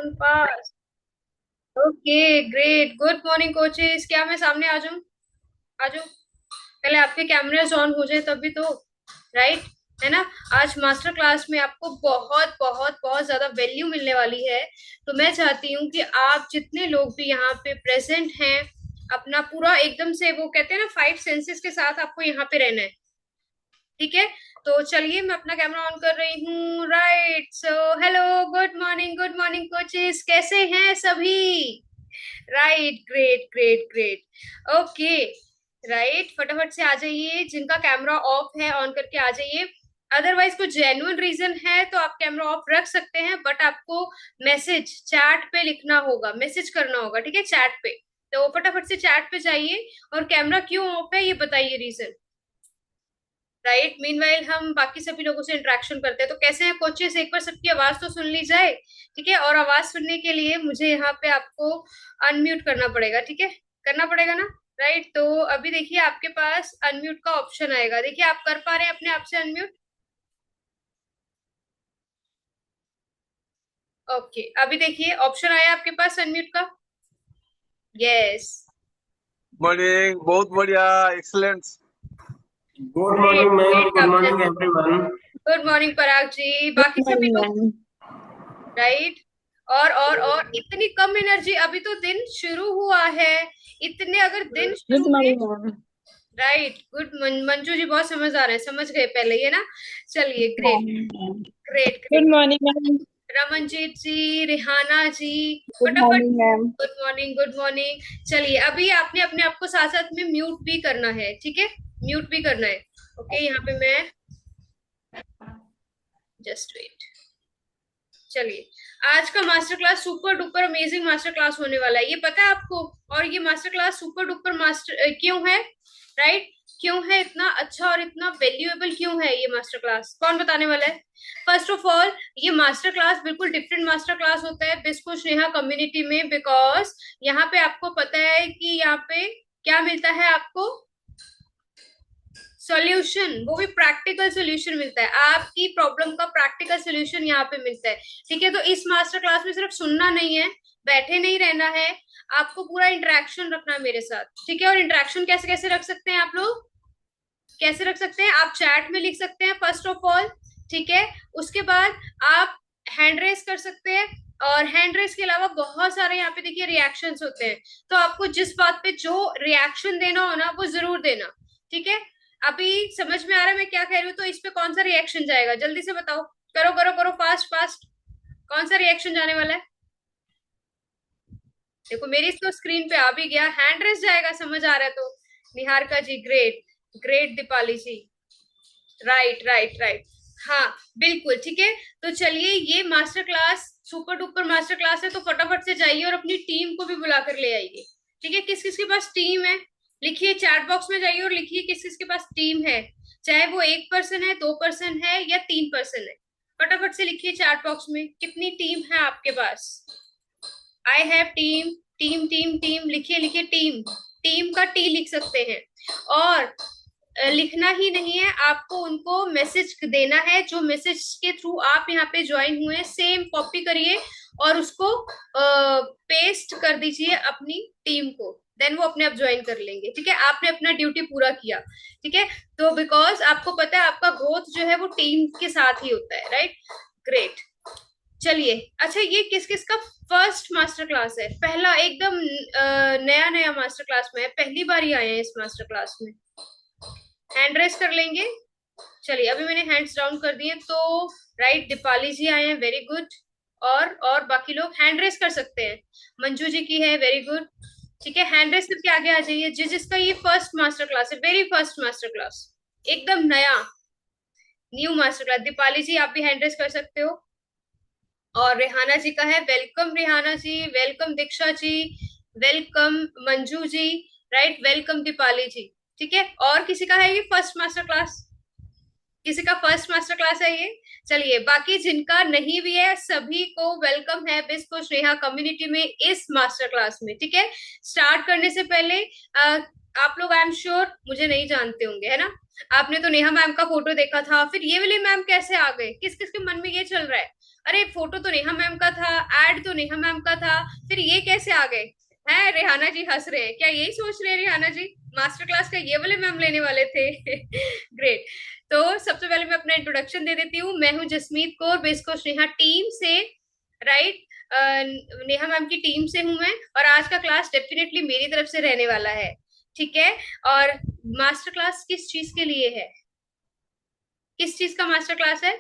On pass. Okay great, good morning coaches. क्या मैं सामने आ जाऊं? आ जाऊं? पहले आपके कैमरास ऑन हो जाए तभी तो, राइट? है ना? आज मास्टर क्लास में आपको बहुत बहुत बहुत ज्यादा वैल्यू मिलने वाली है। तो मैं चाहती हूँ कि आप जितने लोग भी यहाँ पे प्रेजेंट हैं, अपना पूरा एकदम से, वो कहते हैं ना, फाइव सेंसेस के साथ आपको यहाँ पे रहना है। ठीक है? तो चलिए मैं अपना कैमरा ऑन कर रही हूँ। Right, so hello, good morning coaches, कैसे हैं सभी? Right, great great great. Okay, right, फटाफट से आ जाइए। जिनका कैमरा ऑफ है ऑन करके आ जाइए। अदरवाइज कोई जेन्युइन रीजन है तो आप कैमरा ऑफ रख सकते हैं, बट आपको मैसेज चैट पे लिखना होगा, मैसेज करना होगा, ठीक है, चैट पे। तो फटाफट से चैट पे जाइए। और कैमरा क्यों ऑफ है ये बताइए रीजन। राइट, मीनवाइल हम बाकी सभी लोगों से इंटरेक्शन करते हैं। तो कैसे हैं कोचेस? एक बार सबकी आवाज तो सुन ली जाए। ठीक है? और आवाज सुनने के लिए मुझे यहाँ पे आपको अनम्यूट करना पड़ेगा, ठीक है? करना पड़ेगा ना? राइट, तो अभी देखिए आपके पास अनम्यूट का ऑप्शन आएगा। देखिए आप कर पा रहे हैं अपने आप से अनम्यूट? ओके, अभी देखिए ऑप्शन आया आपके पास अनम्यूट का। यस। मॉर्निंग, बहुत बढ़िया। Excellent. Good great morning ma'am, great good आपने। Morning everyone. Good morning Parag ji, बाकी गुड सभी मॉर्निंग लोग। मैम। राइट। और इतनी कम एनर्जी, अभी तो दिन शुरू हुआ है। इतने अगर दिन गुड शुरू हुए। Morning ma'am. Right, good. Manju ji बहुत समझदार है, समझ गए पहले ही, है ना? चलिए, good great morning ma'am. Great good great. Morning ma'am. Ramanjeet ji, Rihana ji, good फटाफट। Morning ma'am. Good morning, good morning. चलिए, अभी आपने अपने आप को साथ साथ में म्यूट भी करना है, ठीक है? म्यूट भी करना है। ओके, यहाँ पे मैं जस्ट वेट। चलिए, आज का master class super duper amazing master class होने वाला है, ये पता है आपको? और ये master class super duper master क्यों है? राइट, क्यों है इतना अच्छा और इतना वैल्यूएबल क्यों है ये मास्टर क्लास? कौन बताने वाला है? फर्स्ट ऑफ ऑल, ये मास्टर क्लास बिल्कुल डिफरेंट मास्टर क्लास होता है बिस्को स्नेहा कम्युनिटी में, बिकॉज यहाँ पे आपको पता है कि यहाँ पे क्या मिलता है आपको? सॉल्यूशन, वो भी प्रैक्टिकल सॉल्यूशन मिलता है। आपकी प्रॉब्लम का प्रैक्टिकल सॉल्यूशन यहाँ पे मिलता है। ठीक है? तो इस मास्टर क्लास में सिर्फ सुनना नहीं है, बैठे नहीं रहना है, आपको पूरा इंटरेक्शन रखना है मेरे साथ। ठीक है? और इंटरेक्शन कैसे कैसे रख सकते हैं आप लोग? कैसे रख सकते हैं? आप चैट में लिख सकते हैं फर्स्ट ऑफ ऑल। ठीक है? उसके बाद आप हैंड रेस कर सकते हैं। और हैंड रेस के अलावा बहुत सारे यहाँ पे देखिए रिएक्शंस होते हैं। तो आपको जिस बात पे जो रिएक्शन देना हो ना, वो जरूर देना। ठीक है? अभी समझ में आ रहा है मैं क्या कह रही हूँ? तो इस पे कौन सा रिएक्शन जाएगा, जल्दी से बताओ। करो करो करो, फास्ट फास्ट। कौन सा रिएक्शन जाने वाला है? देखो मेरी तो स्क्रीन पे आ भी गया, हैंड रेस जाएगा, समझ आ रहा है तो। निहारिका जी, ग्रेट ग्रेट। दीपाली जी, राइट राइट राइट। हाँ, बिल्कुल ठीक है। तो चलिए, ये master class super duper master class है, तो फटाफट से जाइए और अपनी टीम को भी बुला कर ले आइए। ठीक है? किस किस के पास टीम है? लिखिए, चैट बॉक्स में जाइए और लिखिए किस किस के पास टीम है। चाहे वो एक पर्सन है, दो पर्सन है, या तीन पर्सन है। फटाफट से लिखिए चैट बॉक्स में कितनी टीम है आपके पास। I have team, team team team, लिखिए लिखिए टीम। टीम का टी लिख सकते हैं। और लिखना ही नहीं है, आपको उनको मैसेज देना है। जो मैसेज के थ्रू आप यहाँ पे ज्वाइन हुए, सेम कॉपी करिए और उसको पेस्ट कर दीजिए अपनी टीम को। देन वो अपने आप ज्वाइन कर लेंगे। ठीक है? आपने अपना ड्यूटी पूरा किया। ठीक है? तो बिकॉज आपको पता है आपका ग्रोथ जो है वो टीम के साथ ही होता है, राइट? ग्रेट। चलिए, अच्छा, ये किस किस का फर्स्ट मास्टर क्लास है? पहला एकदम नया नया मास्टर क्लास में है, पहली बार ही आए हैं इस मास्टर क्लास में। हैंड रेस कर लेंगे। चलिए, अभी मैंने हैंड्स डाउन कर दिए तो। राइट, दीपाली जी आए हैं, वेरी गुड। और बाकी लोग हैंड रेस कर सकते हैं। मंजू जी की है, वेरी गुड। ठीक है, हैंड रेस करके आगे आ जाइए जिसका ये फर्स्ट मास्टर क्लास है, वेरी फर्स्ट मास्टर क्लास, एकदम नया, न्यू मास्टर क्लास। दीपाली जी, आप भी हैंड रेस कर सकते हो। और रेहाना जी का है, वेलकम रेहाना जी, welcome Diksha ji, welcome Manju ji, right, welcome Deepali जी। ठीक है? और किसी का है ये फर्स्ट मास्टर क्लास? किसी का फर्स्ट मास्टर क्लास है ये? चलिए, बाकी जिनका नहीं भी है सभी को वेलकम है बिस्को स्नेहा कम्युनिटी में, इस मास्टर क्लास में। ठीक है? स्टार्ट करने से पहले आप लोग आई एम श्योर मुझे नहीं जानते होंगे, है ना? आपने तो नेहा मैम का फोटो देखा था, फिर ये वाले मैम कैसे आ गए? किस किस के मन में ये चल रहा है? अरे फोटो तो नेहा मैम का था, एड तो नेहा मैम का था, फिर ये कैसे आ गए? है रेहाना जी हंस रहे हैं, क्या यही सोच रहे हैं रेहाना जी मास्टर क्लास का ये वाले मैम लेने वाले थे? ग्रेट। तो सबसे पहले मैं अपना इंट्रोडक्शन दे देती हूँ। मैं हूँ Jasmeet Kaur, base coach Neha team से, राइट। नेहा मैम की टीम से हूँ मैं, और आज का क्लास डेफिनेटली मेरी तरफ से रहने वाला है, ठीक है। और मास्टर क्लास किस चीज के लिए है? किस चीज का मास्टर क्लास है?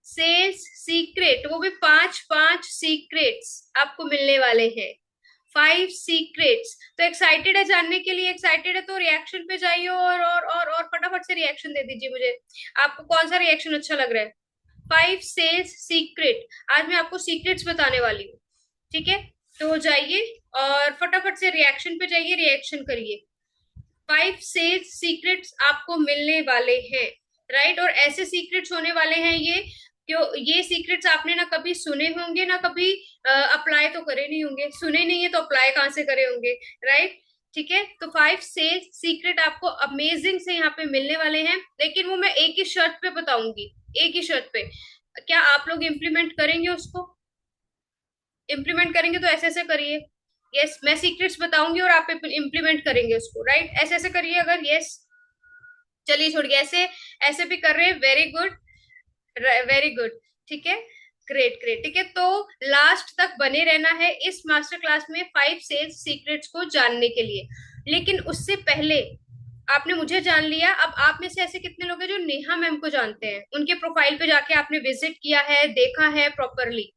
सेल्स सीक्रेट, वो भी पांच पांच सीक्रेट्स आपको मिलने वाले हैं। 5 सीक्रेट्स। तो एक्साइटेड है जानने के लिए? एक्साइटेड है तो रिएक्शन पे जाइए और फटाफट से रिएक्शन दे दीजिए मुझे। आपको कौन सा रिएक्शन अच्छा लग रहा है? 5 सेल्स सीक्रेट। आज मैं आपको सीक्रेट्स बताने वाली हूँ, ठीक है। तो जाइए और फटाफट से रिएक्शन पे जाइए, रिएक्शन करिए। 5 सेल्स सीक्रेट्स आपको मिलने वाले हैं, राइट। और ऐसे सीक्रेट्स होने वाले हैं ये, क्यों ये सीक्रेट्स आपने ना कभी सुने होंगे ना कभी अप्लाई तो करे नहीं होंगे। सुने नहीं है तो अप्लाई कहाँ से करे होंगे, राइट। ठीक है, तो 5 सेल्स सीक्रेट आपको अमेजिंग से यहाँ पे मिलने वाले हैं, लेकिन वो मैं एक ही शर्त पे बताऊंगी, एक ही शर्त पे। क्या आप लोग इम्प्लीमेंट करेंगे उसको? इम्प्लीमेंट करेंगे तो ऐसे ऐसे करिए। यस, मैं सीक्रेट्स बताऊंगी और आप इम्प्लीमेंट करेंगे उसको, राइट। ऐसे ऐसे करिए अगर यस। चलिए छोड़िए, ऐसे ऐसे भी कर रहे हैं, वेरी गुड, वेरी गुड, ठीक है। ग्रेट ग्रेट, ठीक है। तो लास्ट तक बने रहना है इस मास्टर क्लास में 5 सेल्स सीक्रेट्स को जानने के लिए। लेकिन उससे पहले आपने मुझे जान लिया, अब आप में से ऐसे कितने लोग हैं जो नेहा मैम को जानते हैं? उनके प्रोफाइल पे जाके आपने विजिट किया है, देखा है प्रॉपरली?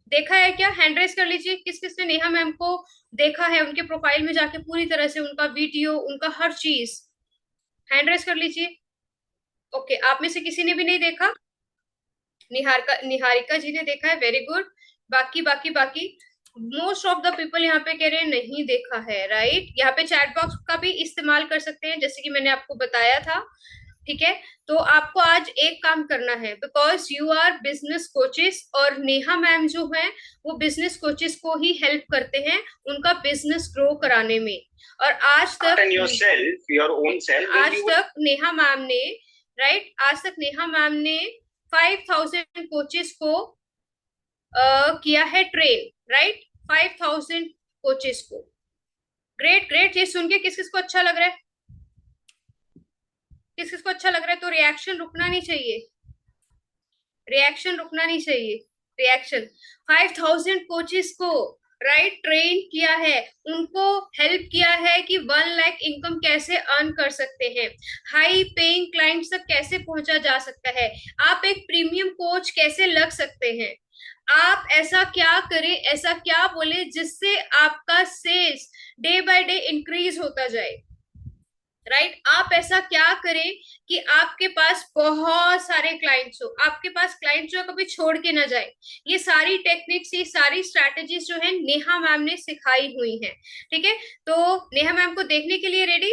देखा है क्या? हैंड रेस कर लीजिए, किस किसने नेहा मैम को देखा है, उनके प्रोफाइल में जाके पूरी तरह से उनका वीडियो, उनका हर चीज। हैंड रेस कर लीजिए। ओके, आप में से किसी ने भी नहीं देखा? निहारिका जी ने देखा है, वेरी गुड। बाकी बाकी बाकी मोस्ट ऑफ द पीपल यहाँ पे कह रहे हैं नहीं देखा है, राइट। यहाँ पे चैट बॉक्स का भी इस्तेमाल कर सकते हैं, जैसे कि मैंने आपको बताया था, ठीक है। तो आपको आज एक काम करना है, because you are business coaches, और नेहा मैम जो है वो बिजनेस कोचेस को ही हेल्प करते हैं उनका बिजनेस ग्रो कराने में। और आज तक नेहा मैम ने, राइट, आज तक नेहा मैम ने 5000 कोचेस को किया है ट्रेन, राइट। 5000 कोचेस को। ग्रेट ग्रेट, ये सुन के किस किस को अच्छा लग रहा है? किस किस को अच्छा लग रहा है? तो रिएक्शन रुकना नहीं चाहिए, रिएक्शन रुकना नहीं चाहिए, रिएक्शन। 5000 कोचेस को, राइट, ट्रेन किया है, उनको हेल्प किया है कि 1 लाख इनकम कैसे अर्न कर सकते हैं, हाई पेइंग क्लाइंट्स तक कैसे पहुंचा जा सकता है, आप एक प्रीमियम कोच कैसे लग सकते हैं, आप ऐसा क्या करें, ऐसा क्या बोले जिससे आपका sales day by day increase होता जाए, राइट। आप ऐसा क्या करें कि आपके पास बहुत सारे क्लाइंट्स हो, आपके पास क्लाइंट्स जो कभी छोड़ के ना जाए। ये सारी टेक्निक्स, ये सारी स्ट्रैटेजीज जो है नेहा मैम ने सिखाई हुई हैं, ठीक है। तो नेहा मैम को देखने के लिए ready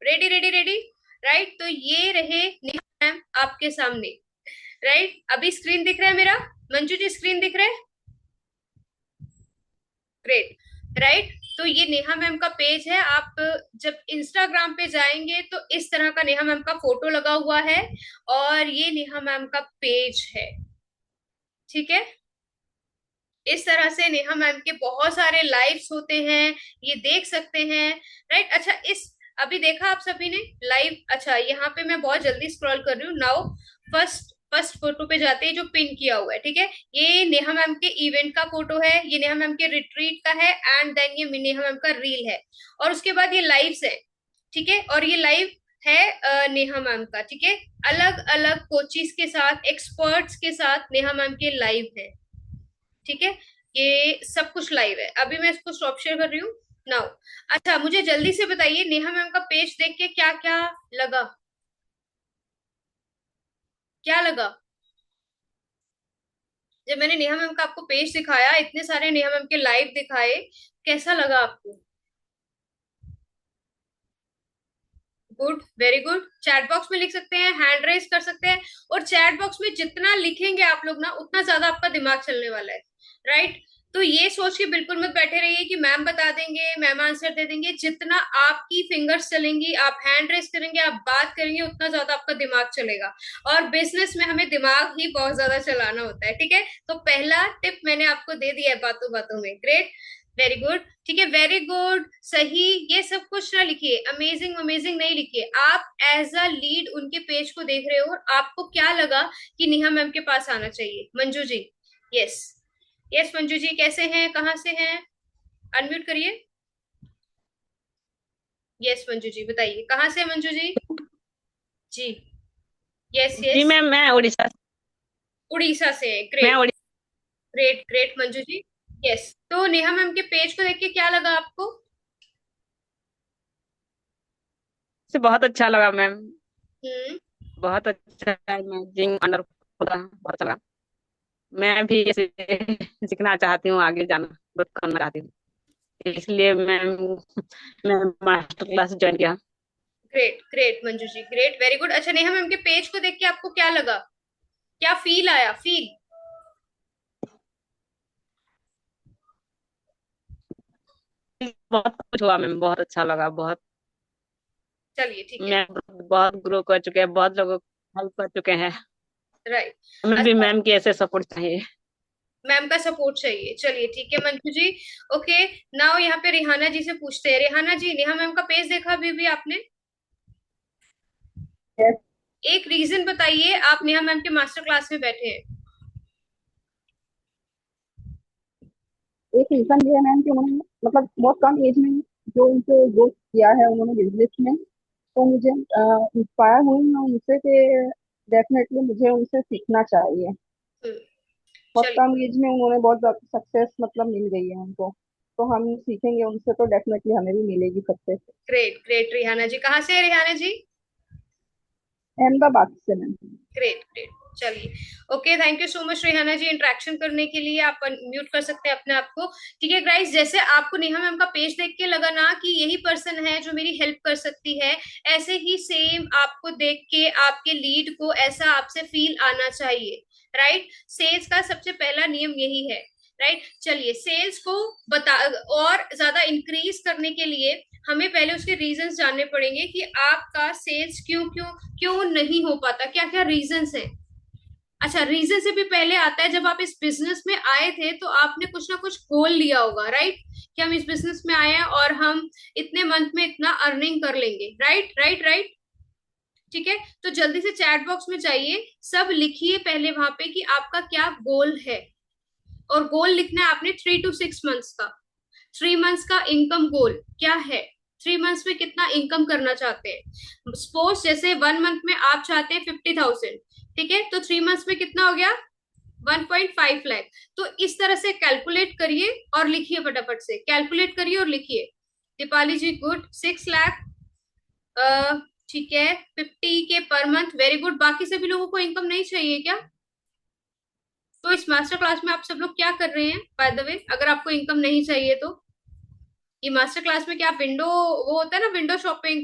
ready ready ready, right. तो ये रहे नेहा मैम आपके सामने, राइट। अभी स्क्रीन दिख रहा है मेरा? मंजू जी स्क्रीन दिख रहा है? Great, right. तो ये नेहा मैम का पेज है। आप जब इंस्टाग्राम पे जाएंगे तो इस तरह का नेहा मैम का फोटो लगा हुआ है, और ये नेहा मैम का पेज है, ठीक है। इस तरह से नेहा मैम के बहुत सारे लाइव्स होते हैं, ये देख सकते हैं, राइट। अच्छा, इस अभी देखा आप सभी ने लाइव? अच्छा, यहाँ पे मैं बहुत जल्दी स्क्रॉल कर रही हूँ। नाउ फर्स्ट फर्स्ट फोटो पे जाते हैं जो पिन किया हुआ है, ठीक है। ये नेहा मैम के इवेंट का फोटो है, ये नेहा मैम के रिट्रीट का है, एंड देन ये नेहा मैम का रील है, और उसके बाद ये लाइव्स है, ठीक है। और ये लाइव है नेहा मैम का, ठीक है। अलग अलग कोचिस के साथ, एक्सपर्ट्स के साथ नेहा मैम के लाइव है, ठीक है। ये सब कुछ लाइव है। अभी मैं इसको स्टॉप शेयर कर रही हूँ नाउ। अच्छा, मुझे जल्दी से बताइए नेहा मैम का पेज देख के क्या क्या लगा? क्या लगा जब मैंने नेहा मैम का आपको पेज दिखाया, इतने सारे नेहा मैम के लाइव दिखाए, कैसा लगा आपको? Good, very good. Chat box में लिख सकते हैं, हैंड रेज कर सकते हैं, और चैट बॉक्स में जितना लिखेंगे आप लोग ना, उतना ज्यादा आपका दिमाग चलने वाला है, राइट। तो ये सोच के बिल्कुल मत बैठे रहिए कि मैम बता देंगे, मैम आंसर दे देंगे। जितना आपकी फिंगर्स चलेंगी, आप हैंड रेस करेंगे, आप बात करेंगे, उतना ज्यादा आपका दिमाग चलेगा। और बिजनेस में हमें दिमाग ही बहुत ज्यादा चलाना होता है, ठीक है। तो पहला टिप मैंने आपको दे दिया है बातों बातों में। ग्रेट, वेरी गुड, ठीक है, वेरी गुड, सही। ये सब कुछ ना लिखिए, अमेजिंग अमेजिंग नहीं लिखिए। आप एज अ लीड उनके पेज को देख रहे हो और आपको क्या लगा कि नेहा मैम के पास आना चाहिए। मंजू जी, यस यस, मंजू जी कैसे हैं, कहाँ से हैं? अनम्यूट करिए। यस मंजू जी बताइए, कहाँ से हैं मंजू जी? जी, यस जी यस, मैम, मैं उड़ीसा उड़ीसा से हैं। मैं great Orissa great great Manju ji. Yes, तो नेहा मैम के पेज को देख के क्या लगा आपको? से बहुत अच्छा लगा मैम। हम्म। बहुत अच्छा है, मैचिंग अंडर होता है, बहुत अच्छा लगा। मैं भी ऐसे सीखना चाहती हूँ, आगे जाना ग्रोथ करना चाहती हूँ, इसलिए मैं मास्टर क्लास ज्वाइन किया। ग्रेट ग्रेट मंजू जी, ग्रेट, वेरी गुड। अच्छा, नेहा मैम के पेज को देख के आपको क्या लगा, क्या फील आया, फील? बहुत कुछ हुआ मैम, बहुत अच्छा लगा, बहुत। चलिए ठीक है। मैं बहुत ग्रो कर चुके हैं, बहुत लोगों को हेल्प कर चुके हैं। राइट। हमें भी अच्छा, मैम की ऐसे सपोर्ट चाहिए। मैम का सपोर्ट चाहिए, चलिए ठीक है मंजू जी। ओके, नाउ यहाँ पे रिहाना जी से पूछते हैं। रिहाना जी, नेहा मैम का पेज देखा अभी भी आपने? Yes, एक रीजन बताइए, आप नेहा मैम के मास्टर क्लास में बैठे हैं। एक रीजन ये है मैम कि उन्होंने मतलब बहुत कम एज में जो उनको ग्रोथ किया है उन्होंने बिजनेस में, तो मुझे इंस्पायर हुई मैं उनसे कि डेफिनेटली मुझे उनसे सीखना चाहिए। हम्म, बहुत चलिए, कम एज में उन्होंने बहुत सक्सेस मतलब मिल गई है उनको, तो हम सीखेंगे उनसे तो डेफिनेटली हमें भी मिलेगी success. Great great. Rihana ji कहाँ से है, रिहाना जी? अहमदाबाद से मैम। ग्रेट ग्रेट, चलिए। Okay, thank you so much Rihana ji interaction करने के लिए। आप म्यूट कर सकते हैं अपने आप को। ठीक है गाइस, जैसे आपको नेहा मैम का पेज देख के लगा ना कि यही पर्सन है जो मेरी हेल्प कर सकती है, ऐसे ही सेम आपको देख के आपके लीड को ऐसा आपसे फील आना चाहिए। राइट, सेल्स का सबसे पहला नियम यही है। राइट, चलिए, सेल्स को बता और ज्यादा इंक्रीज करने के लिए हमें पहले उसके रीजंस जानने पड़ेंगे कि आपका सेल्स क्यों क्यों क्यों नहीं हो पाता, क्या क्या रीजंस हैं। अच्छा, रीजन से भी पहले आता है, जब आप इस बिजनेस में आए थे तो आपने कुछ ना कुछ गोल लिया होगा। राइट, कि हम इस बिजनेस में आए हैं और हम इतने मंथ में इतना अर्निंग कर लेंगे। राइट राइट राइट, ठीक है। तो जल्दी से चैट बॉक्स में जाइए, सब लिखिए पहले वहां पे कि आपका क्या गोल है। और गोल लिखना है आपने 3 to 6 मंथ्स का। 3 मंथ्स का इनकम गोल क्या है, 3 मंथ्स में कितना इनकम करना चाहते हैं। सपोज जैसे 1 मंथ में आप चाहते हैं 50,000, ठीक है, तो 3 मंथ्स में कितना हो गया, 1.5 लाख। तो इस तरह से कैलकुलेट करिए और लिखिए, फटाफट से कैलकुलेट करिए और लिखिए। दीपाली जी गुड, 6 लाख, ठीक है, 50 के पर मंथ, वेरी गुड। बाकी सभी लोगों को इनकम नहीं चाहिए क्या? तो इस मास्टर क्लास में आप सब लोग क्या कर रहे हैं बाय द वे, अगर आपको इनकम नहीं चाहिए तो? ये मास्टर क्लास में क्या विंडो, वो होता है ना विंडो शॉपिंग,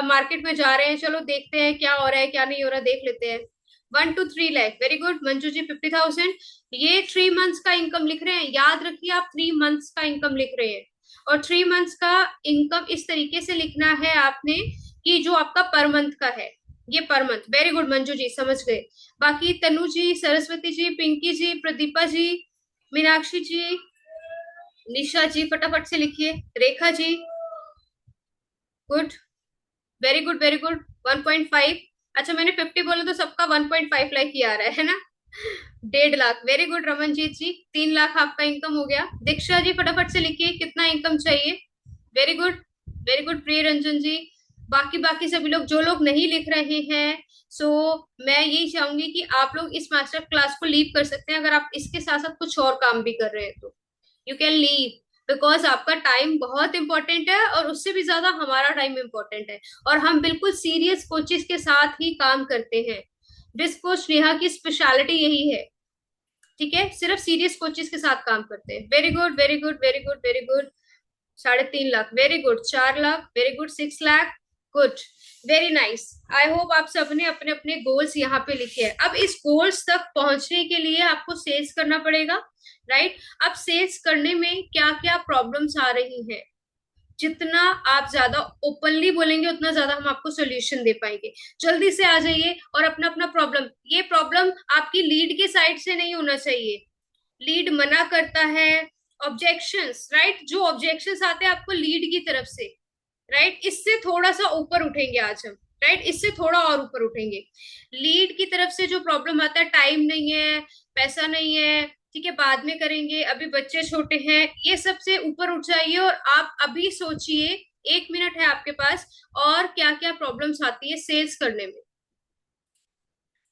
मार्केट में जा रहे हैं, चलो देखते हैं क्या हो रहा है क्या नहीं हो रहा, देख लेते हैं। 1 to 3 lakh, very good. Manju ji 50,000, ये 3 मंथ्स का इनकम लिख रहे हैं। याद रखिए, आप 3 मंथ्स का इनकम लिख रहे हैं। और 3 मंथ्स का इनकम इस तरीके से लिखना है आपने कि जो आपका पर मंथ का है, ये per month. Very good Manju ji, समझ गए। बाकी तनु जी, सरस्वती जी, पिंकी जी, प्रदीपा जी, मीनाक्षी जी, निशा जी फटाफट से लिखिए। Rekha ji good, very good very good. 1.5, अच्छा मैंने 50 बोला तो सबका 1.5 लाख ही आ रहा है ना, 1.5 लाख। वेरी गुड रमनजीत जी, 3 लाख आपका इनकम हो गया। दीक्षा जी फटाफट से लिखिए कितना इनकम चाहिए। वेरी गुड वेरी गुड, प्रिय रंजन जी। बाकी बाकी सभी लोग जो लोग नहीं लिख रहे हैं, सो मैं यही चाहूंगी कि आप लोग इस मास्टर क्लास को लीव कर सकते हैं। अगर आप इसके साथ साथ कुछ और काम भी कर रहे हैं तो यू कैन लीव, बिकॉज आपका टाइम बहुत इंपॉर्टेंट है और उससे भी ज्यादा हमारा टाइम इंपॉर्टेंट है। और हम बिल्कुल सीरियस कोचेस के साथ ही काम करते हैं। डिस्क कोच नेहा की स्पेशलिटी यही है, ठीक है, सिर्फ सीरियस कोचेस के साथ काम करते हैं। Very good very good very good very good. 3.5 lakh, very good. 4 lakh, very good. 6 lakh, good, very nice. I hope आप सबने अपने अपने गोल्स यहाँ पे लिखे हैं। अब इस गोल्स तक पहुंचने के लिए आपको सेल्स करना पड़ेगा, राइट? अब सेल्स करने में क्या क्या प्रॉब्लम्स आ रही हैं, जितना आप ज्यादा ओपनली बोलेंगे उतना ज्यादा हम आपको सोल्यूशन दे पाएंगे। जल्दी से आ जाइए और अपना अपना प्रॉब्लम, ये प्रॉब्लम आपकी लीड के साइड से नहीं होना चाहिए। लीड मना करता है, ऑब्जेक्शंस, राइट? जो ऑब्जेक्शंस आते हैं आपको लीड की तरफ से, राइट, इससे थोड़ा सा ऊपर उठेंगे आज हम, राइट, इससे थोड़ा और ऊपर उठेंगे। लीड की तरफ से जो प्रॉब्लम आता है, टाइम नहीं है, पैसा नहीं है, ठीक है, बाद में करेंगे, अभी बच्चे छोटे हैं, ये सब से ऊपर उठ जाइए और आप अभी सोचिए, 1 मिनट है आपके पास, और क्या क्या प्रॉब्लम्स आती है सेल्स करने में।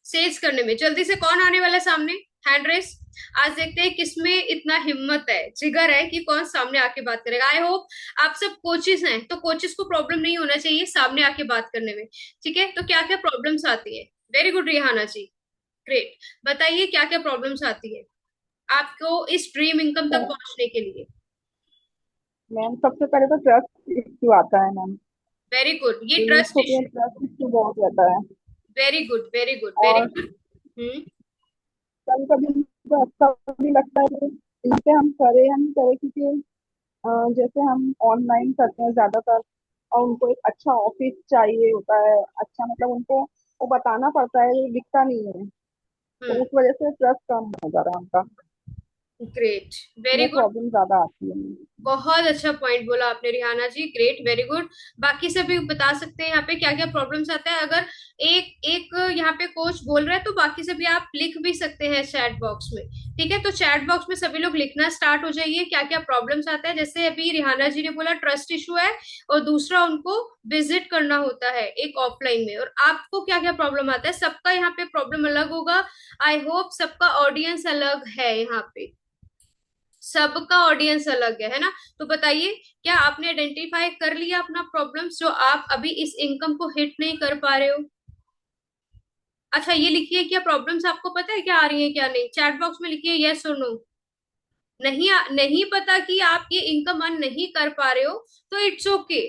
सेल्स करने में जल्दी से कौन आने वाला है सामने? Hand raise. आज देखते हैं किसमें इतना हिम्मत है, जिगर है, कि कौन सामने आके बात करेगा। आई होप आप सब कोचिस हैं, तो कोचिस को प्रॉब्लम नहीं होना चाहिए सामने आके बात करने में, ठीक है? तो क्या क्या प्रॉब्लम्स आती है? Very good Rihana ji, great. बताइए क्या क्या प्रॉब्लम्स आती है आपको इस ड्रीम इनकम तक पहुंचने के लिए? मैम सबसे पहले तो ट्रस्ट इश्यू आता है मैम। वेरी गुड, ये जो यूथ ट्रस्ट होती है इश्यू। ट्रस्ट इश्यू बहुत रहता है। Very good, very good, very और गुड। हम्म। कभी कभी मुझको ऐसा भी लगता है कि इनसे हम करें या नहीं करें, क्योंकि जैसे हम ऑनलाइन करते हैं ज्यादातर, और उनको एक अच्छा ऑफिस चाहिए होता है, अच्छा मतलब उनको वो बताना पड़ता है, ये दिखता नहीं है, तो हम्म। उस वजह से ट्रस्ट कम हो जा रहा है उनका। ग्रेट, वेरी वो गुड। प्रॉब्लम ज्यादा आती है। बहुत अच्छा पॉइंट बोला आपने Rihanna ji, great, very good. बाकी सभी बता सकते हैं यहाँ पे क्या क्या प्रॉब्लम्स आता है। अगर एक एक यहाँ पे कोच बोल रहा है तो बाकी सभी आप लिख भी सकते हैं चैट बॉक्स में, ठीक है? तो चैट बॉक्स में सभी लोग लिखना स्टार्ट हो जाइए, क्या क्या प्रॉब्लम्स आता है। जैसे अभी रिहाना जी ने बोला ट्रस्ट इशू है, और दूसरा उनको विजिट करना होता है एक ऑफलाइन में। और आपको क्या क्या प्रॉब्लम आता है? सबका यहाँ पे प्रॉब्लम अलग होगा। आई होप सबका ऑडियंस अलग है यहाँ पे, सबका ऑडियंस अलग है ना? तो बताइए, क्या आपने आइडेंटिफाई कर लिया अपना प्रॉब्लम्स जो आप अभी इस इनकम को हिट नहीं कर पा रहे हो? अच्छा, ये लिखिए, क्या प्रॉब्लम्स आपको पता है क्या आ रही है क्या नहीं? चैट बॉक्स में लिखिए यस और नो। नहीं पता कि आप ये इनकम अर्न नहीं कर पा रहे हो, तो इट्स ओके,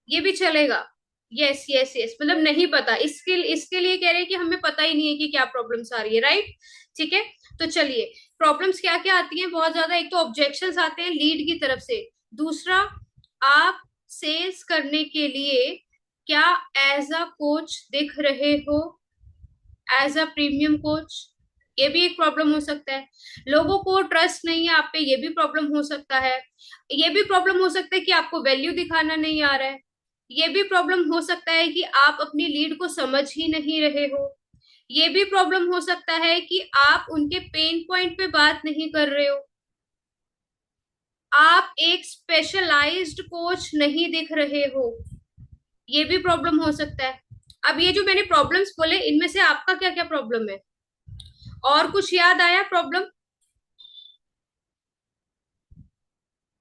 ये भी चलेगा। यस यस यस, मतलब नहीं पता, इसके इसके लिए कह रहे हैं कि हमें पता ही नहीं है कि क्या प्रॉब्लम्स आ रही है, राइट? ठीक है, तो चलिए, प्रॉब्लम्स क्या क्या आती हैं बहुत ज्यादा? एक तो ऑब्जेक्शंस आते हैं लीड की तरफ से। दूसरा, आप सेल्स करने के लिए क्या एज अ कोच दिख रहे हो, एज अ प्रीमियम कोच? ये भी एक प्रॉब्लम हो सकता है। लोगों को ट्रस्ट नहीं है आप पे, ये भी प्रॉब्लम हो सकता है। ये भी प्रॉब्लम हो सकता है कि आपको वैल्यू दिखाना नहीं आ रहा है। ये भी प्रॉब्लम हो सकता है कि आप अपनी लीड को समझ ही नहीं रहे हो। ये भी प्रॉब्लम हो सकता है कि आप उनके पेन पॉइंट पे बात नहीं कर रहे हो। आप एक स्पेशलाइज्ड कोच नहीं दिख रहे हो, ये भी प्रॉब्लम हो सकता है। अब ये जो मैंने प्रॉब्लम्स बोले, इनमें से आपका क्या क्या प्रॉब्लम है? और कुछ याद आया प्रॉब्लम?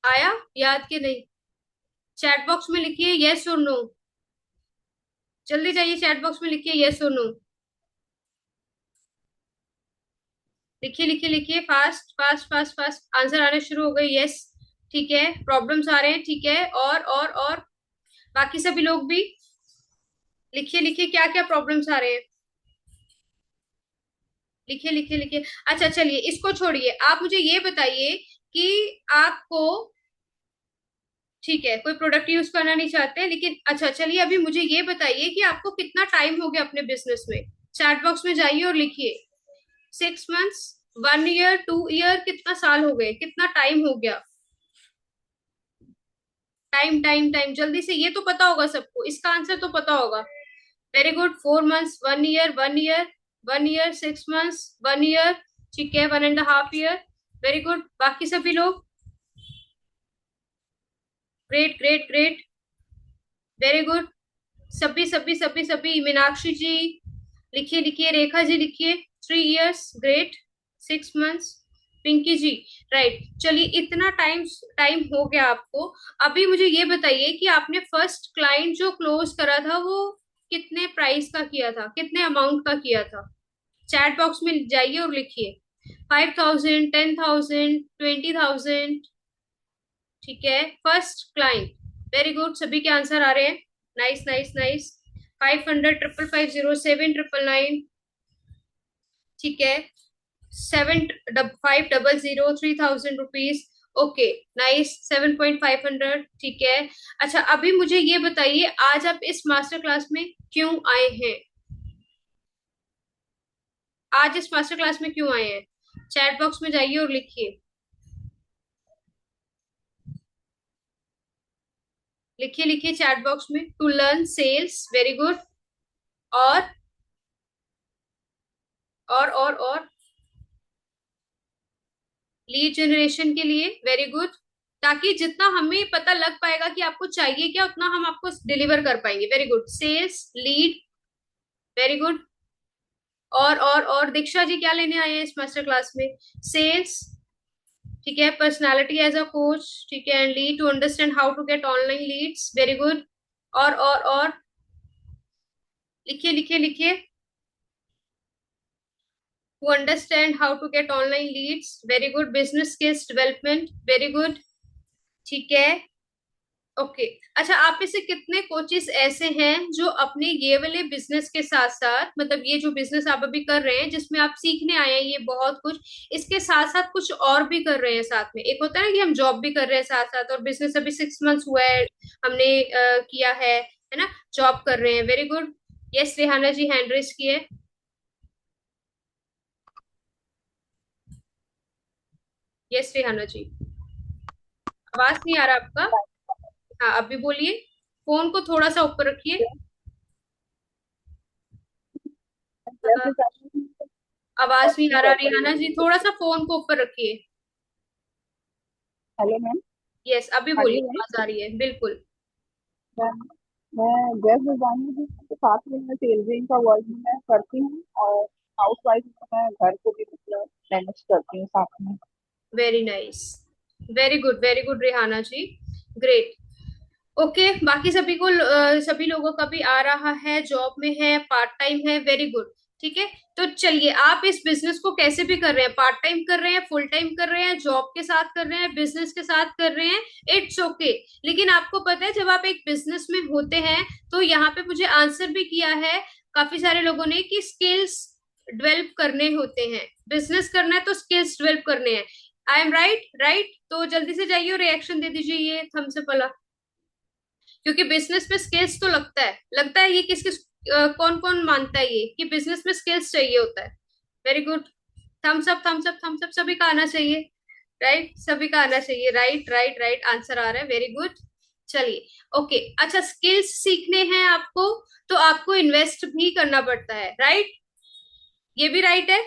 आया याद के नहीं? चैट बॉक्स में लिखिए यस और नो, जल्दी जाइए चैट बॉक्स में लिखिए यस और नो। लिखिए लिखिए लिखिए, fast fast fast fast, answer आने शुरू हो गए। यस, ठीक है, प्रॉब्लम्स आ रहे हैं, ठीक है, और बाकी सभी लोग भी लिखिए लिखिए, क्या क्या प्रॉब्लम्स आ रहे हैं, लिखिए लिखिए लिखिए। अच्छा चलिए, इसको छोड़िए, आप मुझे ये बताइए कि आपको, ठीक है, कोई प्रोडक्ट यूज करना नहीं चाहते, लेकिन अच्छा चलिए, अभी मुझे ये बताइए कि आपको कितना टाइम हो गया अपने बिजनेस में? चैट बॉक्स में जाइए और लिखिए 6 मंथ्स, 1 ईयर, 2 ईयर, कितना साल हो गए, कितना टाइम हो गया? टाइम टाइम टाइम, जल्दी से, ये तो पता होगा सबको, इसका आंसर तो पता होगा। Very good, 4 months, 1 year, 1 year, 1 year, 6 months, 1 year, ठीक है, 1.5 ईयर। वेरी गुड, बाकी सभी लोग? Great great great, very good. सभी सभी सभी सभी, मीनाक्षी जी लिखिए लिखिए, रेखा जी लिखिए 3 ईयर्स, ग्रेट, 6 मंथ्स, पिंकी जी, राइट। चलिए, इतना टाइम टाइम हो गया आपको। अभी मुझे ये बताइए कि आपने फर्स्ट क्लाइंट जो क्लोज करा था वो कितने प्राइस का किया था, कितने अमाउंट का किया था? चैट बॉक्स में जाइए और लिखिए 5,000, 10,000, 20,000, ठीक है, फर्स्ट क्लाइंट। वेरी गुड, सभी के आंसर आ रहे हैं। Nice nice nice. 500, 5550, 799, ठीक है। 7500, 3000 रुपीज। Okay, nice. 7.500, ठीक है। अच्छा, अभी मुझे ये बताइए, आज आप इस मास्टर क्लास में क्यों आए हैं? आज इस मास्टर क्लास में क्यों आए हैं? चैट बॉक्स में जाइए और लिखिए, लिखिए लिखिए चैट बॉक्स में। To learn sales, very good. और और लीड जनरेशन के लिए, वेरी गुड। ताकि जितना हमें पता लग पाएगा कि आपको चाहिए क्या, उतना हम आपको डिलीवर कर पाएंगे। Very good, sales, lead, very good. और दीक्षा जी क्या लेने आए हैं इस मास्टर क्लास में? सेल्स, ठीक है। पर्सनालिटी एज अ कोच, ठीक है। And lead, to understand how to get online leads, very good. और लिखिए लिखिए लिखिए। To understand how to get online leads, very good. Business skills development, very good, ठीक है। ओके, अच्छा, आप में से कितने कोचेस ऐसे हैं जो अपने ये वाले बिजनेस के साथ साथ, मतलब ये जो बिजनेस आप अभी कर रहे हैं जिसमें आप सीखने आए हैं ये बहुत कुछ, इसके साथ साथ कुछ और भी कर रहे हैं साथ में? एक होता है ना कि हम जॉब भी कर रहे हैं साथ साथ, और बिजनेस अभी 6 मंथ्स हुआ है हमने किया है ना, जॉब कर रहे हैं, वेरी गुड। यस, रेहाना जी हैंड रेस किए। यस रेहाना जी, आवाज नहीं आ रहा आपका? हाँ, अभी बोलिए। फोन को थोड़ा सा ऊपर रखिए। जैसे हाँ, आवाज नहीं आ रहा रिहाना जी, थोड़ा सा फोन को ऊपर रखिए। Hello ma'am. यस, अभी हाँ बोलिए, जी मैम। आवाज आ रही है, बिल्कुल। मैं मैं वेब डिजाइनर हूँ, तो साथ में मैं टेलरिंग का वर्क भी मैं करती हूँ, और हाउस वाइफ मैं घर को भी मतलब मैनेज करती हूँ साथ में। Very nice, very good Rihana ji, great. Okay, बाकी सभी को सभी लोगों का भी आ रहा है, जॉब में है, पार्ट टाइम है, वेरी गुड, ठीक है। तो चलिए, आप इस बिजनेस को कैसे भी कर रहे हैं, पार्ट टाइम कर रहे हैं, फुल टाइम कर रहे हैं, जॉब के साथ कर रहे हैं, बिजनेस के साथ कर रहे हैं, इट्स ओके। लेकिन आपको पता है, जब आप एक बिजनेस में होते हैं तो यहाँ पे मुझे आंसर भी किया है काफी सारे लोगों ने कि स्किल्स डेवलप करने होते हैं। बिजनेस करना है तो स्किल्स डेवलप करने हैं। I am right? राइट, तो जल्दी से जाइए और रिएक्शन दे दीजिए ये थम्स अप वाला, क्योंकि बिजनेस में स्किल्स तो लगता है ये किस किस कौन कौन मानता है ये कि बिजनेस में स्किल्स चाहिए होता है। Very good, thumbs up thumbs up thumbs up, सभी का आना चाहिए। राइट, सभी का आना चाहिए। राइट राइट राइट, आंसर आ रहा है, वेरी गुड। चलिए, ओके। अच्छा, स्किल्स सीखने हैं आपको तो आपको इन्वेस्ट भी करना पड़ता है, राइट? ये भी राइट है,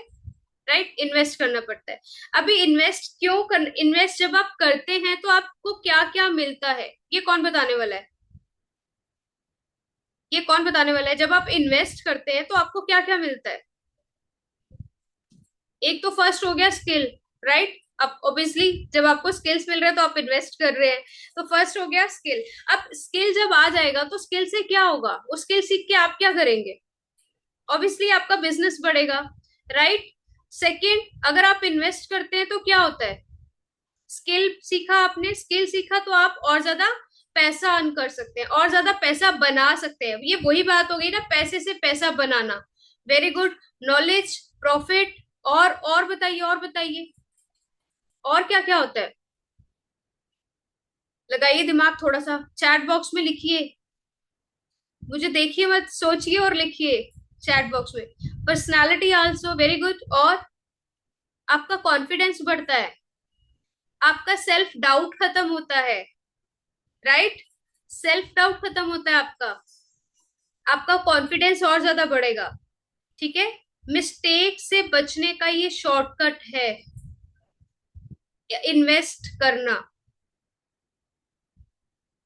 राइट, इन्वेस्ट करना पड़ता है। अभी इन्वेस्ट क्यों कर, इन्वेस्ट जब आप करते हैं तो आपको क्या क्या मिलता है, ये कौन बताने वाला है? ये कौन बताने वाला है? जब आप इन्वेस्ट करते हैं तो आपको क्या क्या मिलता है? एक तो फर्स्ट हो गया स्किल, राइट। अब ऑब्वियसली जब आपको स्किल्स मिल रहे हैं तो आप इन्वेस्ट कर रहे हैं, तो फर्स्ट हो गया स्किल। अब स्किल जब आ जाएगा तो स्किल से क्या होगा, उस स्किल सीख के आप क्या करेंगे? ऑब्वियसली आपका बिजनेस बढ़ेगा, राइट। सेकंड, अगर आप इन्वेस्ट करते हैं तो क्या होता है? स्किल सीखा आपने, स्किल सीखा तो आप और ज्यादा पैसा अर्न कर सकते हैं, और ज्यादा पैसा बना सकते हैं। ये वही बात हो गई ना, पैसे से पैसा बनाना। वेरी गुड, नॉलेज, प्रॉफिट, और बताइए, और बताइए, और क्या क्या होता है? लगाइए दिमाग थोड़ा सा, चैट बॉक्स में लिखिए, मुझे देखिए मत, सोचिए और लिखिए चैट बॉक्स में। Personality also, very good. और आपका कॉन्फिडेंस बढ़ता है, आपका सेल्फ डाउट खत्म होता है, राइट। सेल्फ डाउट खत्म होता है आपका, आपका कॉन्फिडेंस और ज्यादा बढ़ेगा, ठीक है। मिस्टेक से बचने का ये शॉर्टकट है, इन्वेस्ट करना,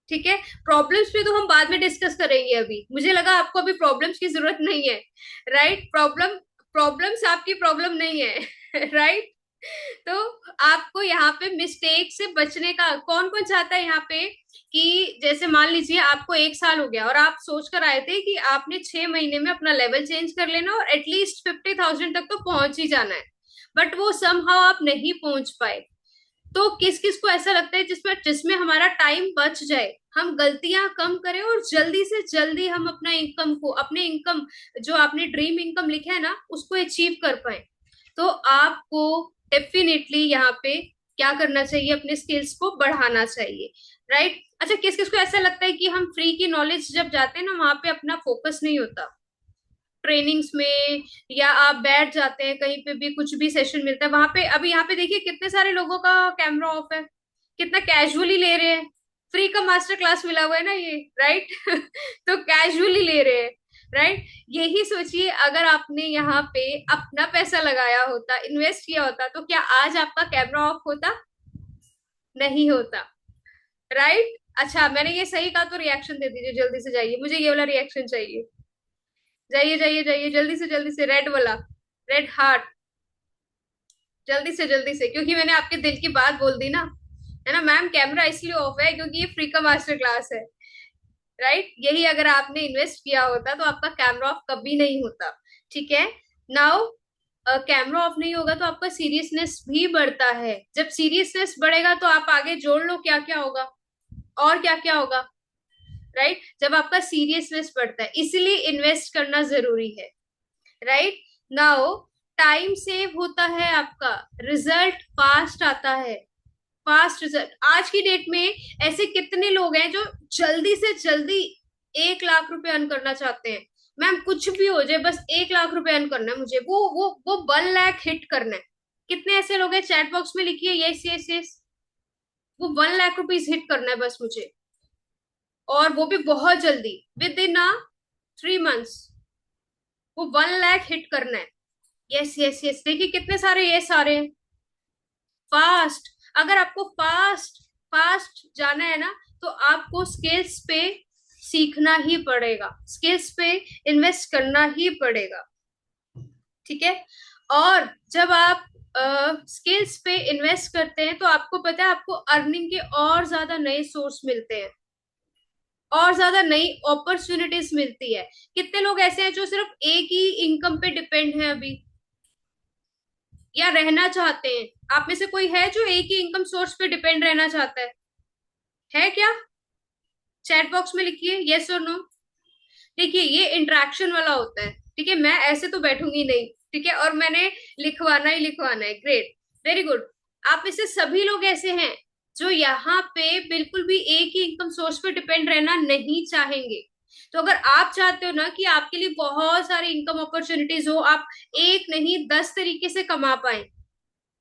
ठीक है। प्रॉब्लम्स पे तो हम बाद में डिस्कस करेंगे, अभी मुझे लगा आपको अभी प्रॉब्लम्स की जरूरत नहीं है, राइट। प्रॉब्लम्स आपकी प्रॉब्लम नहीं है राइट। तो आपको यहाँ पे मिस्टेक से बचने का, कौन कौन चाहता है यहाँ पे कि जैसे मान लीजिए आपको 1 साल हो गया और आप सोच कर आए थे कि आपने 6 महीने में अपना लेवल चेंज कर लेना और एटलीस्ट 50,000 तक तो पहुंच ही जाना है, बट वो समहाउ आप नहीं पहुंच पाए, तो किस किस को ऐसा लगता है जिसमें जिसमें हमारा टाइम बच जाए, हम गलतियां कम करें और जल्दी से जल्दी हम अपना इनकम को, अपने इनकम जो आपने ड्रीम इनकम लिखा है ना, उसको अचीव कर पाए, तो आपको डेफिनेटली यहाँ पे क्या करना चाहिए, अपने स्किल्स को बढ़ाना चाहिए, राइट। अच्छा, किस किस को ऐसा लगता है कि हम फ्री की नॉलेज जब जाते हैं ना, वहां पे अपना फोकस नहीं होता ट्रेनिंग्स में, या आप बैठ जाते हैं कहीं पे भी, कुछ भी सेशन मिलता है वहां पे, अभी यहाँ पे देखिए कितने सारे लोगों का कैमरा ऑफ है, कितना कैजुअली ले रहे हैं, फ्री का मास्टर क्लास मिला हुआ है ना ये, राइट। तो कैजुअली ले रहे हैं, राइट। यही सोचिए, अगर आपने यहाँ पे अपना पैसा लगाया होता, इन्वेस्ट किया होता, तो क्या आज आपका कैमरा ऑफ होता? नहीं होता, राइट। अच्छा, मैंने ये सही कहा तो रिएक्शन दे दीजिए, जल्दी से जाइए, मुझे ये वाला रिएक्शन चाहिए, जाइए जाइए जाइए, जल्दी से रेड वाला, रेड हार्ट, जल्दी से, क्योंकि मैंने आपके दिल की बात बोल दी ना, है ना मैम। कैमरा इसलिए ऑफ है क्योंकि ये फ्री का मास्टर क्लास है, राइट। यही अगर आपने इन्वेस्ट किया होता तो आपका कैमरा ऑफ कभी नहीं होता, ठीक है। नाउ कैमरा ऑफ नहीं होगा तो आपका सीरियसनेस भी बढ़ता है, जब सीरियसनेस बढ़ेगा तो आप आगे जोड़ लो क्या क्या होगा, और क्या क्या होगा, राइट। जब आपका सीरियसनेस बढ़ता है, इसीलिए इन्वेस्ट करना जरूरी है, राइट। नाउ टाइम सेव होता है आपका, रिजल्ट फास्ट आता है, फास्ट रिजल्ट। आज की डेट में ऐसे कितने लोग हैं जो जल्दी से जल्दी 1 लाख रुपए अर्न करना चाहते हैं, मैम कुछ भी हो जाए बस 1 लाख रुपए अर्न करना है मुझे, वो 1 लाख हिट करना है। कितने ऐसे लोग हैं, चैट बॉक्स में लिखिए यस यस यस, वो 1 लाख रुपीज हिट करना है बस मुझे, और वो भी बहुत जल्दी, विद इन 3 मंथ्स वो 1 लाख हिट करना है। यस यस यस, देखिए कितने सारे ये सारे हैं, फास्ट। अगर आपको फास्ट फास्ट जाना है ना, तो आपको स्किल्स पे सीखना ही पड़ेगा, स्किल्स पे इन्वेस्ट करना ही पड़ेगा, ठीक है। और जब आप स्किल्स पे इन्वेस्ट करते हैं तो आपको पता है आपको अर्निंग के और ज्यादा नए सोर्स मिलते हैं, और ज्यादा नई अपॉर्चुनिटीज मिलती है। कितने लोग ऐसे हैं जो सिर्फ एक ही इनकम पे डिपेंड है अभी, या रहना चाहते हैं? आप में से कोई है जो एक ही इनकम सोर्स पे डिपेंड रहना चाहता है क्या? चैट बॉक्स में लिखिए यस और नो। देखिए ये इंटरेक्शन वाला होता है, ठीक है, मैं ऐसे तो बैठूंगी नहीं, ठीक है, और मैंने लिखवाना ही लिखवाना है, ग्रेट, वेरी गुड। आप में से सभी लोग ऐसे हैं जो यहाँ पे बिल्कुल भी एक ही इनकम सोर्स पे डिपेंड रहना नहीं चाहेंगे। तो अगर आप चाहते हो ना कि आपके लिए बहुत सारी इनकम अपॉर्चुनिटीज हो, आप एक नहीं 10 तरीके से कमा पाए,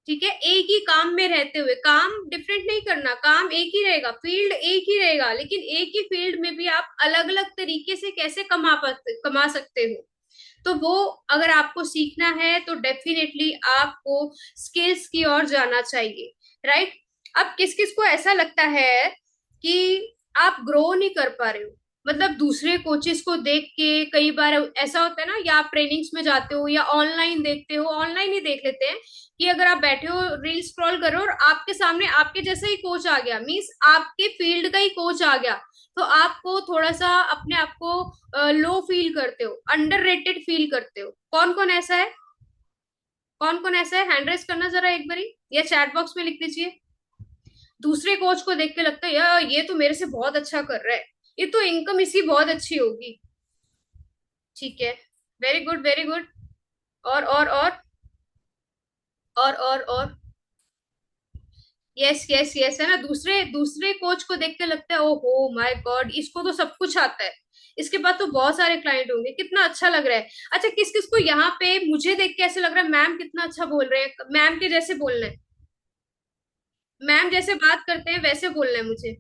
ठीक है, एक ही काम में रहते हुए, काम डिफरेंट नहीं करना, काम एक ही रहेगा, फील्ड एक ही रहेगा, लेकिन एक ही फील्ड में भी आप अलग अलग तरीके से कैसे कमा सकते हो। तो वो अगर आपको सीखना है तो डेफिनेटली आपको स्किल्स की ओर जाना चाहिए, राइट। अब किस किस को ऐसा लगता है कि आप ग्रो नहीं कर पा रहे हो, मतलब दूसरे कोचेस को देख के, कई बार ऐसा होता है ना, या आप ट्रेनिंग्स में जाते हो या ऑनलाइन देखते हो, ऑनलाइन ही देख लेते हैं कि अगर आप बैठे हो रील स्क्रॉल कर रहे हो और आपके सामने आपके जैसा ही कोच आ गया, मीन्स आपके फील्ड का ही कोच आ गया, तो आपको थोड़ा सा अपने आप को लो फील करते हो, अंडररेटेड फील करते हो। कौन कौन ऐसा है, कौन कौन ऐसा है, हैंड रेज करना जरा एक बारी, या चैट बॉक्स में लिख दीजिए। दूसरे कोच को देख के लगता है यार ये तो मेरे से बहुत अच्छा कर रहा है, ये तो इनकम इसकी बहुत अच्छी होगी, ठीक है, वेरी गुड वेरी गुड। और यस यस यस, है ना, दूसरे दूसरे कोच को देख के लगता है ओहो माय गॉड, इसको तो सब कुछ आता है, इसके पास तो बहुत सारे क्लाइंट होंगे, कितना अच्छा लग रहा है। अच्छा, किस किस को यहाँ पे मुझे देख के ऐसे लग रहा है मैम कितना अच्छा बोल रहे हैं, मैम के जैसे बोलना है, मैम जैसे बात करते हैं वैसे बोलना है मुझे,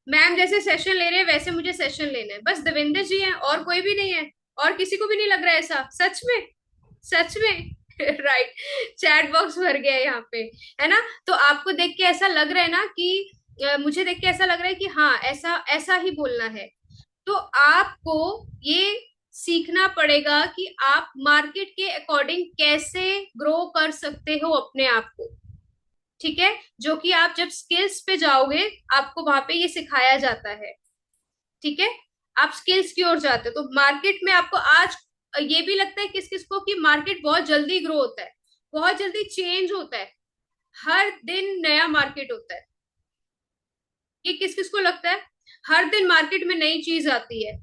मैम जैसे सेशन ले रहे हैं वैसे मुझे सेशन लेना है, बस देवेंद्र जी हैं और कोई भी नहीं है, और किसी को भी नहीं लग रहा है ऐसा, सच में, सच में। राइट, चैट बॉक्स भर गया है यहाँ पे, है ना। तो आपको देख के ऐसा लग रहा है ना कि मुझे देख के ऐसा लग रहा है कि हाँ ऐसा ऐसा ही बोलना है। तो आपको ये सीखना पड़ेगा कि आप मार्केट के अकॉर्डिंग कैसे ग्रो कर सकते हो अपने आप को, ठीक है, जो कि आप जब स्किल्स पे जाओगे आपको वहां पे ये सिखाया जाता है, ठीक है। आप स्किल्स की ओर जाते हो तो मार्केट में आपको आज ये भी लगता है किस किस को कि मार्केट बहुत जल्दी ग्रो होता है, बहुत जल्दी चेंज होता है, हर दिन नया मार्केट होता है। ये किस किस को लगता है? हर दिन मार्केट में नई चीज आती है,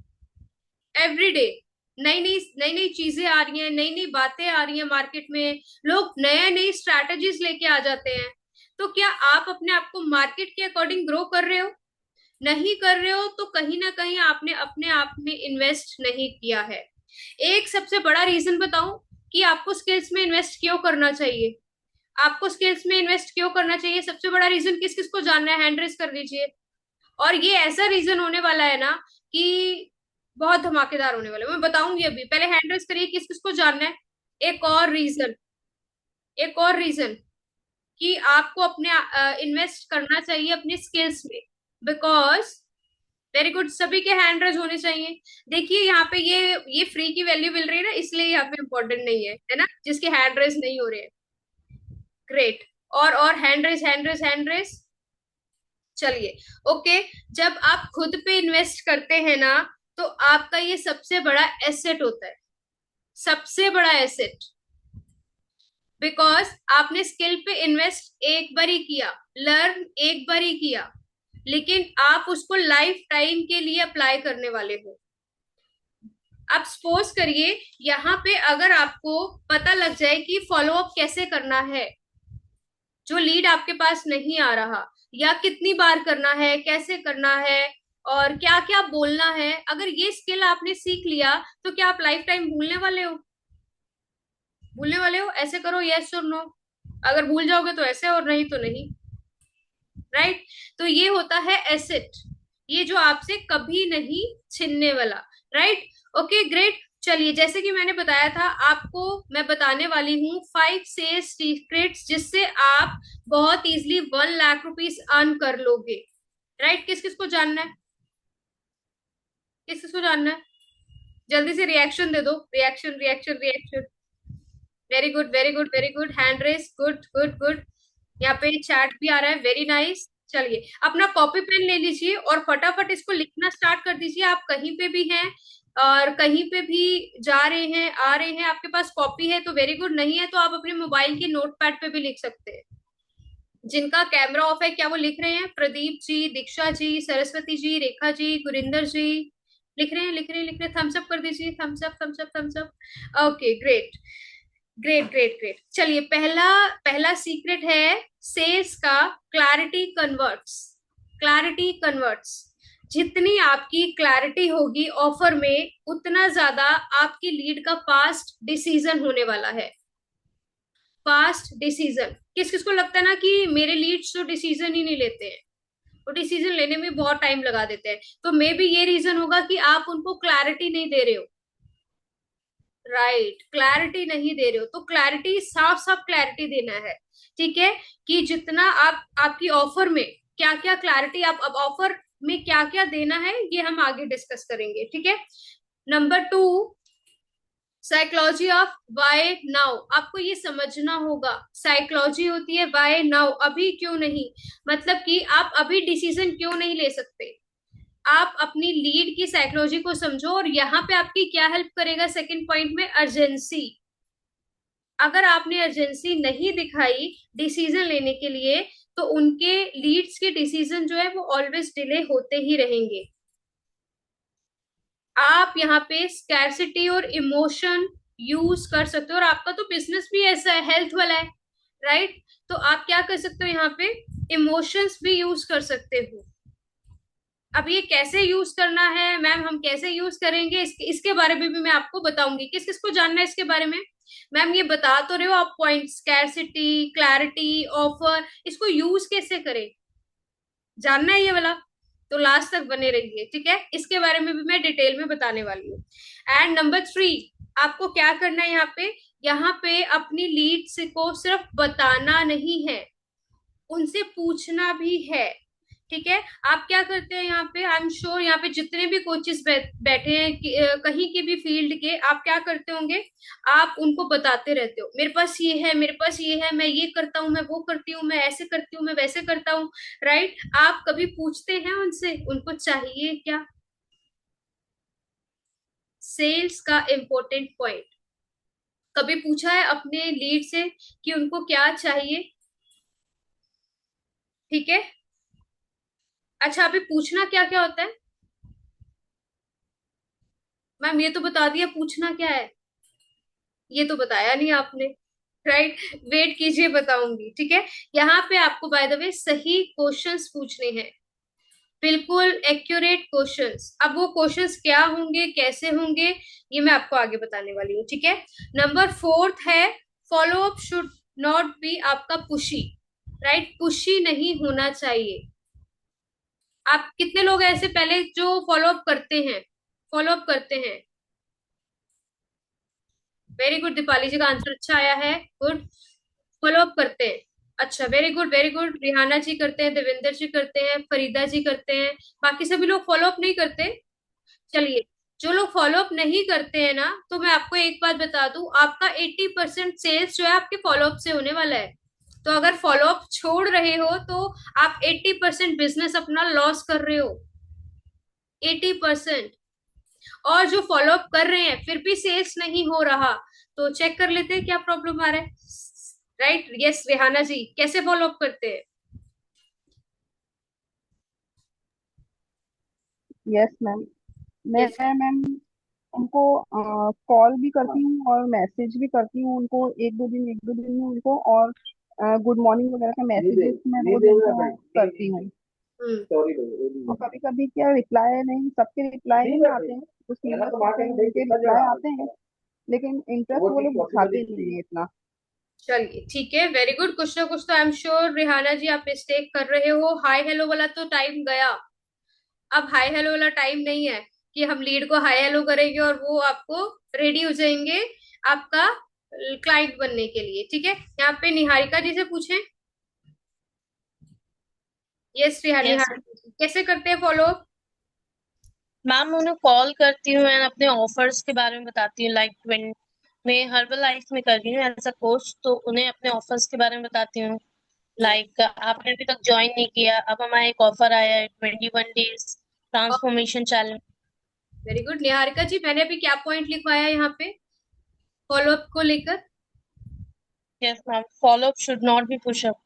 एवरीडे नई नई नई नई चीजें आ रही हैं, नई नई बातें आ रही हैं मार्केट में, लोग नए नई स्ट्रैटेजीज लेके आ जाते हैं। तो क्या आप अपने आप को मार्केट के अकॉर्डिंग ग्रो कर रहे हो? नहीं कर रहे हो तो कहीं ना कहीं आपने अपने आप में इन्वेस्ट नहीं किया है। एक सबसे बड़ा रीजन बताऊं कि आपको स्किल्स में इन्वेस्ट क्यों करना चाहिए। आपको स्किल्स में इन्वेस्ट क्यों करना चाहिए, सबसे बड़ा रीजन किस किस को जानना है, हैंड रेस कर दीजिए। और ये ऐसा रीजन होने वाला है ना कि बहुत धमाकेदार होने वाला है, मैं बताऊंगी अभी। पहले हैंड रेस करिए, किस किस को जानना है। एक और रीजन, एक और रीजन कि आपको अपने इन्वेस्ट करना चाहिए अपने स्किल्स में, बिकॉज वेरी गुड, सभी के हैंड रेज होने चाहिए। देखिए यहाँ पे ये फ्री की वैल्यू मिल रही है ना, इसलिए यहाँ पे इम्पोर्टेंट नहीं है ना, जिसके हैंड रेज नहीं हो रहे हैं। ग्रेट। और hand raise hand raise hand raise. चलिए, ओके। जब आप खुद पे इन्वेस्ट करते हैं ना, तो आपका ये सबसे बड़ा एसेट होता है, सबसे बड़ा एसेट। बिकॉज आपने स्किल पे इन्वेस्ट एक बार ही किया, लर्न एक बार ही किया, लेकिन आप उसको लाइफ टाइम के लिए अप्लाई करने वाले हो। अब सपोज करिए यहाँ पे अगर आपको पता लग जाए कि फॉलो अप कैसे करना है, जो लीड आपके पास नहीं आ रहा, या कितनी बार करना है, कैसे करना है, और क्या क्या बोलना है, अगर ये स्किल आपने सीख लिया तो क्या आप लाइफ टाइम भूलने वाले हो? भूलने वाले हो? ऐसे करो, यस और नो। अगर भूल जाओगे तो ऐसे, और नहीं तो नहीं। राइट। तो ये होता है एसेट, ये जो आपसे कभी नहीं छिनने वाला। राइट। Okay, great. चलिए, जैसे कि मैंने बताया था आपको, मैं बताने वाली हूँ 5 सेल्स सीक्रेट्स जिससे आप बहुत इजीली 1 लाख रुपीस अर्न कर लोगे। राइट। किस किस को जानना है? किस किस को जानना है? जल्दी से रिएक्शन दे दो, reaction reaction reaction. Very good very good very good, hand raise, good good good. यहाँ पे चैट भी आ रहा है, वेरी नाइस। चलिए, अपना कॉपी पेन ले लीजिए और फटाफट इसको लिखना स्टार्ट कर दीजिए। आप कहीं पे भी हैं और कहीं पे भी जा रहे हैं, आ रहे हैं, आपके पास कॉपी है तो वेरी गुड, नहीं है तो आप अपने मोबाइल के नोटपैड पे भी लिख सकते हैं। जिनका कैमरा ऑफ है, क्या वो लिख रहे हैं? प्रदीप जी, दीक्षा जी, सरस्वती जी, रेखा जी, गुरिंदर जी लिख रहे हैं, लिख रहे हैं, लिख रहे हैं। थम्स अप कर दीजिए, thumbs up thumbs up thumbs up. Okay, great great great great. चलिए, पहला पहला सीक्रेट है सेल्स का, क्लैरिटी कन्वर्ट्स। Clarity converts. जितनी आपकी क्लैरिटी होगी ऑफर में, उतना ज्यादा आपकी लीड का फास्ट डिसीजन होने वाला है। Fast decision. किस किस को लगता है ना कि मेरे लीड्स तो डिसीजन ही नहीं लेते हैं, वो डिसीजन लेने में बहुत टाइम लगा देते हैं, तो मे बी ये रीजन होगा कि आप उनको क्लैरिटी नहीं दे रहे हो। राइट, क्लैरिटी नहीं दे रहे हो, तो क्लैरिटी, साफ साफ क्लैरिटी देना है। ठीक है, कि जितना आप, आपकी ऑफर में क्या क्या क्लैरिटी, आप अब ऑफर में क्या क्या देना है, ये हम आगे डिस्कस करेंगे। ठीक है। Number 2, psychology of why now. आपको ये समझना होगा, साइकोलॉजी होती है वाई नाउ, अभी क्यों नहीं, मतलब कि आप अभी डिसीजन क्यों नहीं ले सकते। आप अपनी लीड की साइकोलॉजी को समझो, और यहाँ पे आपकी क्या हेल्प करेगा सेकंड पॉइंट में, अर्जेंसी। अगर आपने अर्जेंसी नहीं दिखाई डिसीजन लेने के लिए, तो उनके लीड्स के डिसीजन जो है वो ऑलवेज डिले होते ही रहेंगे। आप यहाँ पे स्कैर्सिटी और इमोशन यूज कर सकते हो, और आपका तो बिजनेस भी ऐसा है, हेल्थ वाला है। राइट। तो आप क्या कर सकते हो, यहाँ पे इमोशंस भी यूज कर सकते हो। अब ये कैसे यूज करना है मैम, हम कैसे यूज करेंगे, इसके बारे में भी मैं आपको बताऊंगी। किस किस को जानना है इसके बारे में? मैम ये बता तो रहे हो आप पॉइंट, स्कैर्सिटी, क्लैरिटी, ऑफर, इसको यूज कैसे करें, जानना है ये वाला? तो लास्ट तक बने रहिए। ठीक है, इसके बारे में भी मैं डिटेल में बताने वाली हूँ। एंड नंबर 3, आपको क्या करना है यहाँ पे? यहाँ पे अपनी लीड्स को सिर्फ बताना नहीं है, उनसे पूछना भी है। ठीक है। आप क्या करते हैं यहाँ पे, आई एम श्योर यहाँ पे जितने भी कोचेस बैठे हैं कहीं के भी फील्ड के, आप क्या करते होंगे, आप उनको बताते रहते हो, मेरे पास ये है, मेरे पास ये है, मैं ये करता हूँ, मैं वो करती हूँ, मैं ऐसे करती हूँ, मैं वैसे करता हूँ। राइट। आप कभी पूछते हैं उनसे उनको चाहिए क्या? सेल्स का इंपॉर्टेंट पॉइंट, कभी पूछा है अपने लीड से कि उनको क्या चाहिए? ठीक है। अच्छा, अभी पूछना क्या क्या होता है? मैम ये तो बता दिया, पूछना क्या है ये तो बताया नहीं आपने। राइट, वेट कीजिए, बताऊंगी, ठीक है। यहाँ पे आपको बाय द वे सही क्वेश्चंस पूछने हैं, बिल्कुल एक्यूरेट क्वेश्चंस। अब वो क्वेश्चंस क्या होंगे, कैसे होंगे, ये मैं आपको आगे बताने वाली हूँ, ठीक है। नंबर 4 है, follow up should not be आपका पुशी। राइट, पुशी नहीं होना चाहिए। आप कितने लोग ऐसे पहले जो फॉलो अप करते हैं, फॉलो अप करते हैं? वेरी गुड, दीपाली जी का आंसर अच्छा आया है, गुड। फॉलो अप करते हैं, अच्छा, very good very good. Rihana ji करते हैं, देवेंद्र जी करते हैं, फरीदा जी करते हैं, बाकी सभी लोग फॉलो अप नहीं करते। चलिए, जो लोग फॉलो अप नहीं करते हैं ना, तो मैं आपको एक बात बता दूं, आपका 80% सेल्स जो है आपके फॉलो अप से होने वाला है। तो अगर फॉलो अप छोड़ रहे हो तो आप 80% बिजनेस अपना लॉस कर रहे हो, 80%। और जो फॉलो अप कर रहे हैं फिर भी सेल्स नहीं हो रहा, तो चेक कर लेते हैं क्या प्रॉब्लम आ रहा है। राइट, यस रेहाना जी, कैसे फॉलो अप करते हैं? Yes ma'am. मैं यस। मैम उनको कॉल भी करती हूँ और मैसेज भी करती हूँ उनको, एक दो दिन में उनको, और गुड मॉर्निंग वगैरह का मैसेजेस मैं वो उनको करती हूँ। हम्म। और कभी कभी क्या रिप्लाई नहीं, सबके रिप्लाई नहीं आते हैं, कुछ के रिप्लाई आते हैं, लेकिन इंटरेस्ट वो लोग दिखाते नहीं है इतना। चलिए ठीक है, वेरी गुड। कुछ ना कुछ तो आई एम श्योर रिहाना जी आप मिस्टेक कर रहे हो। हाय हेलो वाला तो टाइम गया, अब हाय हेलो वाला टाइम नहीं है कि हम लीड को हाय हेलो करेंगे और वो आपको रेडी हो जाएंगे आपका क्लाइंट बनने के लिए, ठीक है। यहाँ पे निहारिका जी से पूछें। यस यस निहारिका जी, कैसे करते हैं फॉलो? मैम, उन्हें कॉल करती हूँ एंड अपने ऑफर्स के बारे में बताती हूँ। लाइक व्हेन मैं हर्बल लाइफ में कर रही हूँ एज अ कोच, तो उन्हें अपने ऑफर्स के बारे में बताती हूँ। लाइक आपने अभी तक ज्वाइन नहीं किया, अब हमारा एक ऑफर आया है 21 days transformation challenge. Very good Niharika ji, मैंने अभी क्या पॉइंट लिखवाया यहाँ पे फॉलो अप को लेकर? Yes ma'am, follow up should not be push up.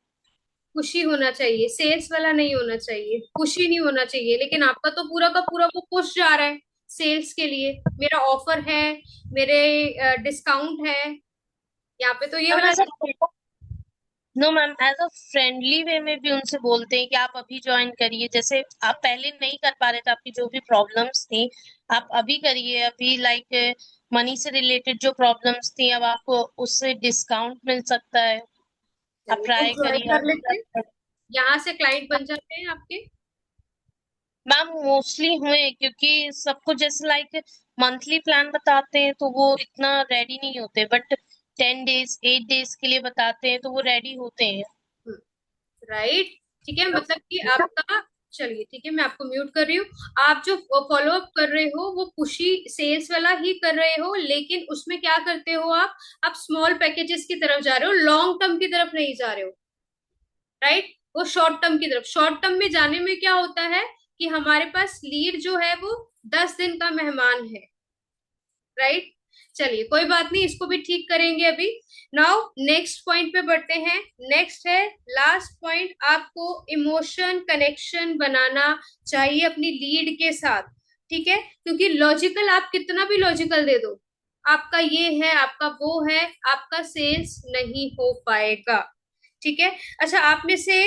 खुशी होना चाहिए, सेल्स वाला नहीं होना चाहिए, खुशी नहीं होना चाहिए। लेकिन आपका तो पूरा का पूरा वो पुश जा रहा है सेल्स के लिए, मेरा ऑफर है, मेरे डिस्काउंट है, यहाँ पे तो ये मैम वाला। ऐसा no ma'am, as a friendly way में भी उनसे बोलते हैं कि आप अभी ज्वाइन करिए। जैसे आप पहले नहीं कर पा रहे थे, आपकी जो भी प्रॉब्लम्स थी आप अभी करिए। अभी लाइक मनी से रिलेटेड जो प्रॉब्लम्स थी, अब आपको उससे डिस्काउंट मिल सकता है। आप चलिए, तो ट्राई ज्वाइन करिए, कर लेते हैं, आप। यहाँ से क्लाइंट बन जाते हैं आपके। मैम मोस्टली हुए, क्योंकि सबको जैसे लाइक मंथली प्लान बताते हैं तो वो इतना रेडी नहीं होते, बट 10 डेज 8 डेज के लिए बताते हैं तो वो रेडी होते हैं। राइट, ठीक है, मतलब कि आपका, चलिए ठीक है, मैं आपको म्यूट कर रही हूँ। आप जो फॉलो अप कर रहे हो वो पुशी सेल्स वाला ही कर रहे हो, लेकिन उसमें क्या करते हो आप स्मॉल पैकेजेस की तरफ जा रहे हो, लॉन्ग टर्म की तरफ नहीं जा रहे हो। राइट, वो शॉर्ट टर्म की तरफ। शॉर्ट टर्म में जाने में क्या होता है कि हमारे पास लीड जो है वो 10 दिन का मेहमान है। राइट, चलिए कोई बात नहीं, इसको भी ठीक करेंगे अभी। नाउ नेक्स्ट पॉइंट पे बढ़ते हैं। नेक्स्ट है लास्ट पॉइंट, आपको इमोशन कनेक्शन बनाना चाहिए अपनी लीड के साथ, ठीक है। क्योंकि लॉजिकल आप कितना भी लॉजिकल दे दो, आपका ये है आपका वो है, आपका सेल्स नहीं हो पाएगा, ठीक है। अच्छा, आप में से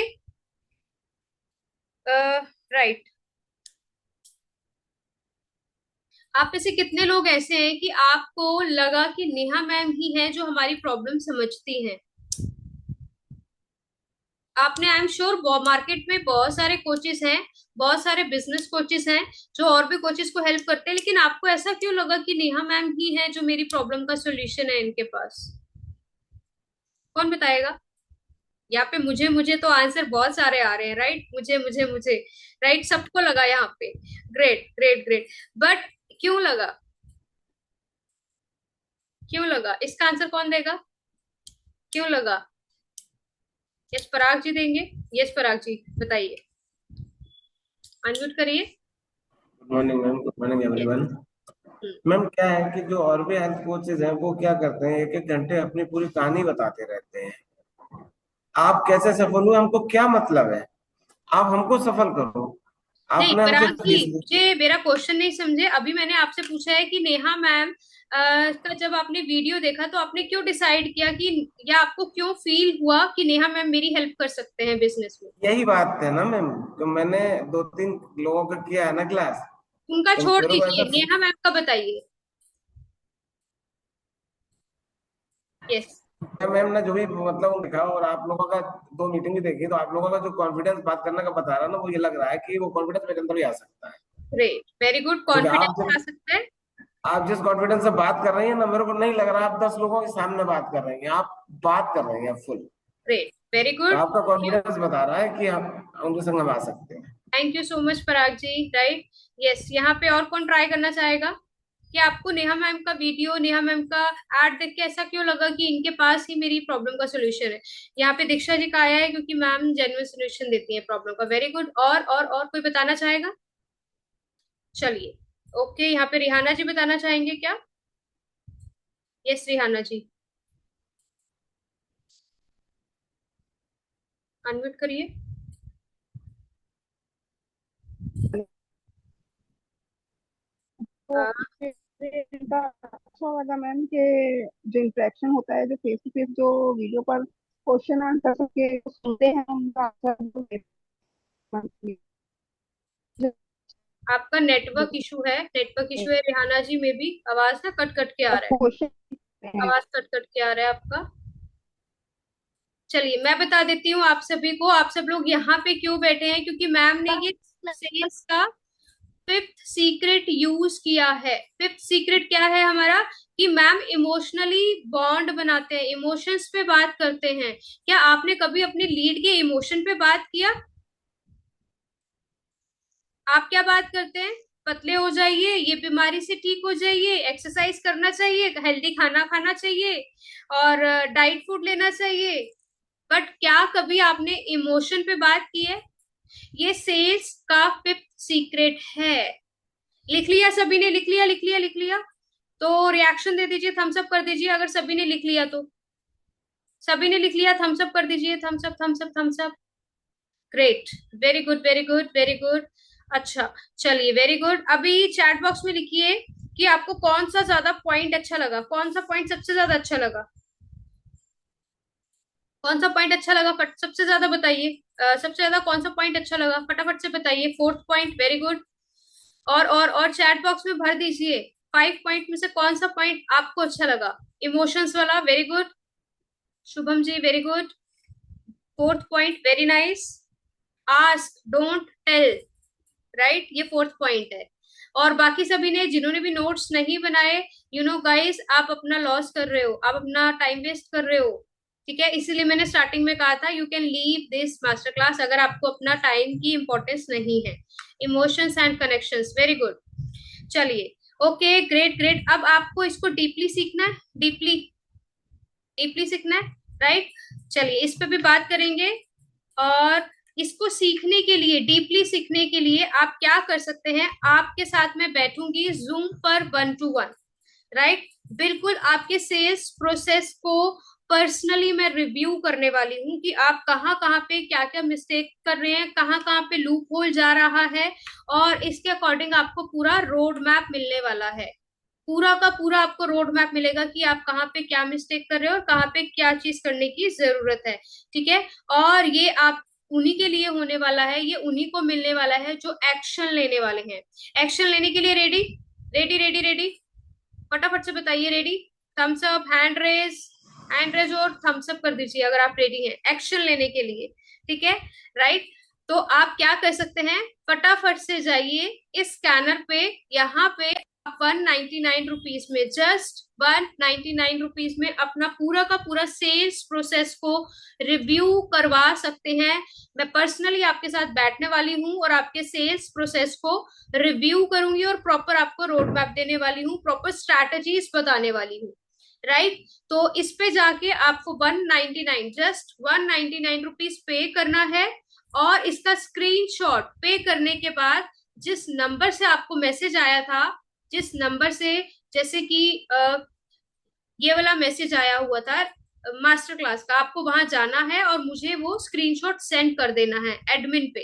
राइट, आप में से कितने लोग ऐसे हैं कि आपको लगा कि नेहा मैम ही है जो हमारी प्रॉब्लम समझती हैं? आपने, आई एम श्योर मार्केट में बहुत सारे कोचेस हैं, बहुत सारे बिजनेस कोचेस हैं जो और भी कोचेस को हेल्प करते हैं, लेकिन आपको ऐसा क्यों लगा कि नेहा मैम ही है जो मेरी प्रॉब्लम का सॉल्यूशन है इनके पास? कौन बताएगा? यहाँ पे मुझे मुझे तो आंसर बहुत सारे आ रहे हैं। राइट, मुझे मुझे मुझे, राइट, सबको लगा यहाँ पे। ग्रेट ग्रेट ग्रेट, बट क्यों लगा, क्यों लगा, इसका आंसर कौन देगा? क्यों लगा? यस पराग जी देंगे। यस पराग जी बताइए, अनम्यूट करिए। Good morning ma'am, good morning yes. Everyone. Ma'am क्या है कि जो और भी हेल्थ कोचेज हैं वो क्या करते हैं, एक एक घंटे अपनी पूरी कहानी बताते रहते हैं। आप कैसे सफल हुए, हमको क्या मतलब है? आप हमको सफल करो, नहीं आपने हमसे पराग जी, फीस ली। मुझे मेरा क्वेश्चन नहीं समझे। अभी मैंने आपसे पूछा है कि नेहा मैम का जब आपने वीडियो देखा तो आपने क्यों डिसाइड किया कि, या आपको क्यों फील हुआ कि नेहा मैम मेरी हेल्प कर सकते हैं बिजनेस में? यही बात है ना मैम, तो मैंने 2-3 लोगों का किया है ना क्लास, उनका तो छोड़ मेरे को दीजिए, ऐसा नेहा मैम का बताइए। यस। मैम ने जो भी मतलब देखा, और आप लोगों का 2 मीटिंग ही देखी, तो आप लोगों का जो कॉन्फिडेंस बात करने का बता रहा है ना, वो ये लग रहा है कि वो कॉन्फिडेंस मेरे अंदर भी आ सकता है। ग्रेट, वेरी गुड, क्योंकि कॉन्फिडेंस आ सकता है। आप जिस कॉन्फिडेंस से बात कर रही हैं ना, मेरे को नहीं लग रहा आप 10 लोगों के सामने बात कर रही हैं, आप बात कर रही हैं फुल। ग्रेट, वेरी तो गुड। आपका कॉन्फिडेंस बता रहा है कि हम उनके संग हम आ सकते हैं। Thank you so much Parag ji. Right. Yes, यहाँ पे और कौन ट्राई करना चाहेगा? कि आपको नेहा मैम का वीडियो, नेहा मैम का एड देख के ऐसा क्यों लगा कि इनके पास ही मेरी प्रॉब्लम का सोल्यूशन है? यहाँ पे दीक्षा जी का आया है क्योंकि मैम जेन्युइन सोल्यूशन देती है प्रॉब्लम का। Very good. और कोई बताना चाहेगा? चलिए। ओके, यहाँ पे रिहाना जी बताना चाहेंगे क्या? यस रिहाना जी, अनम्यूट करिए। तो मुझे इनका अच्छा लगा मैम कि जो इंटरेक्शन होता है, जो फेस टू फेस जो वीडियो पर क्वेश्चन आंसर के सुनते हैं, उनका आंसर आपका नेटवर्क इशू है, नेटवर्क इशू है रिहाना जी में भी। आवाज ना कट कट के आ रहा है। क्वेश्चन हैं। आवाज कट कट के आ रहा है आपका। चलिए मैं बता देती हूँ आप सभी को, आप सब लोग यहाँ पे क्यों बैठे हैं, क्योंकि मैम ने ये सेल्स का फिफ्थ सीक्रेट यूज किया है। फिफ्थ सीक्रेट क्या है हमारा? कि मैम इमोशनली बॉन्ड बनाते हैं, इमोशंस पे बात करते हैं। क्या आपने कभी अपने लीड के इमोशन पे बात किया? आप क्या बात करते हैं? पतले हो जाइए, ये बीमारी से ठीक हो जाइए, एक्सरसाइज करना चाहिए, हेल्दी खाना खाना चाहिए, और डाइट फूड लेना चाहिए। बट क्या कभी आपने इमोशन पे बात की है? ये सेल्स का फिफ्थ सीक्रेट है। लिख लिया सभी ने? लिख लिया, लिख लिया, लिख लिया? तो रिएक्शन दे दीजिए, थम्स अप कर दीजिए अगर सभी ने लिख लिया तो। सभी ने लिख लिया, थम्स अप कर दीजिए, thumbs up, thumbs up, thumbs up. Great, very good, very good, very good. अच्छा, चलिए वेरी गुड। अभी चैट बॉक्स में लिखिए कि आपको कौन सा ज्यादा पॉइंट अच्छा लगा, कौन सा पॉइंट सबसे ज्यादा अच्छा लगा, कौन सा पॉइंट अच्छा लगा, फट सबसे ज्यादा बताइए। सबसे ज्यादा कौन सा पॉइंट अच्छा लगा, फटाफट से बताइए। Fourth point, very good. और चैट बॉक्स में भर दीजिए 5 पॉइंट में से कौन सा पॉइंट आपको अच्छा लगा। इमोशंस वाला, very good. Shubham ji, very good. Fourth point, very nice. Ask don't tell, right, ये फोर्थ पॉइंट है। और बाकी सभी ने, जिन्होंने भी नोट्स नहीं बनाए, यू नो गाइस, आप अपना लॉस कर रहे हो, आप अपना टाइम वेस्ट कर रहे हो। ठीक है, इसीलिए मैंने स्टार्टिंग में कहा था you can leave this master class अगर आपको अपना टाइम की इंपॉर्टेंस नहीं है। Emotions and connections, very good. चलिए, ओके, ग्रेट ग्रेट। अब आपको इसको डीपली सीखना है, डीपली डीपली सीखना है, राइट। चलिए इस पे भी बात करेंगे। और इसको सीखने के लिए, डीपली सीखने के लिए आप क्या कर सकते हैं? आपके साथ मैं बैठूंगी जूम पर 1 to 1, राइट। बिल्कुल आपके सेल्स प्रोसेस को पर्सनली मैं रिव्यू करने वाली हूँ कि आप कहाँ कहाँ पे क्या क्या मिस्टेक कर रहे हैं, कहाँ कहाँ पे लूप होल जा रहा है। और इसके अकॉर्डिंग आपको पूरा रोड मैप मिलने वाला है। पूरा का पूरा आपको रोड मैप मिलेगा कि आप कहाँ पे क्या मिस्टेक कर रहे हो और कहाँ पे क्या चीज करने की जरूरत है। ठीक है। और ये आप उन्हीं के लिए होने वाला है, ये उन्हीं को मिलने वाला है जो एक्शन लेने वाले हैं। एक्शन लेने के लिए रेडी, रेडी, रेडी, रेडी? फटाफट से बताइए ready. Thumbs up, hand raise, hand raise और थम्स अप कर दीजिए अगर आप रेडी हैं एक्शन लेने के लिए। ठीक है, राइट। तो आप क्या कर सकते हैं, फटाफट से जाइए इस स्कैनर पे। यहाँ पे आप 199 रुपीज में, जस्ट 199 रुपीज में अपना पूरा का पूरा सेल्स प्रोसेस को रिव्यू करवा सकते हैं। मैं पर्सनली आपके साथ बैठने वाली हूँ और आपके सेल्स प्रोसेस को रिव्यू करूंगी और प्रॉपर आपको रोड मैप देने वाली हूँ, प्रॉपर स्ट्रैटेजीज बताने वाली हूँ, राइट। तो इस पे जाके आपको 199, जस्ट 199 रुपीज पे करना है। और इसका स्क्रीनशॉट पे करने के बाद जिस नंबर से आपको मैसेज आया था, जिस नंबर से, जैसे कि ये वाला मैसेज आया हुआ था मास्टर क्लास का, आपको वहां जाना है और मुझे वो स्क्रीनशॉट सेंड कर देना है एडमिन पे।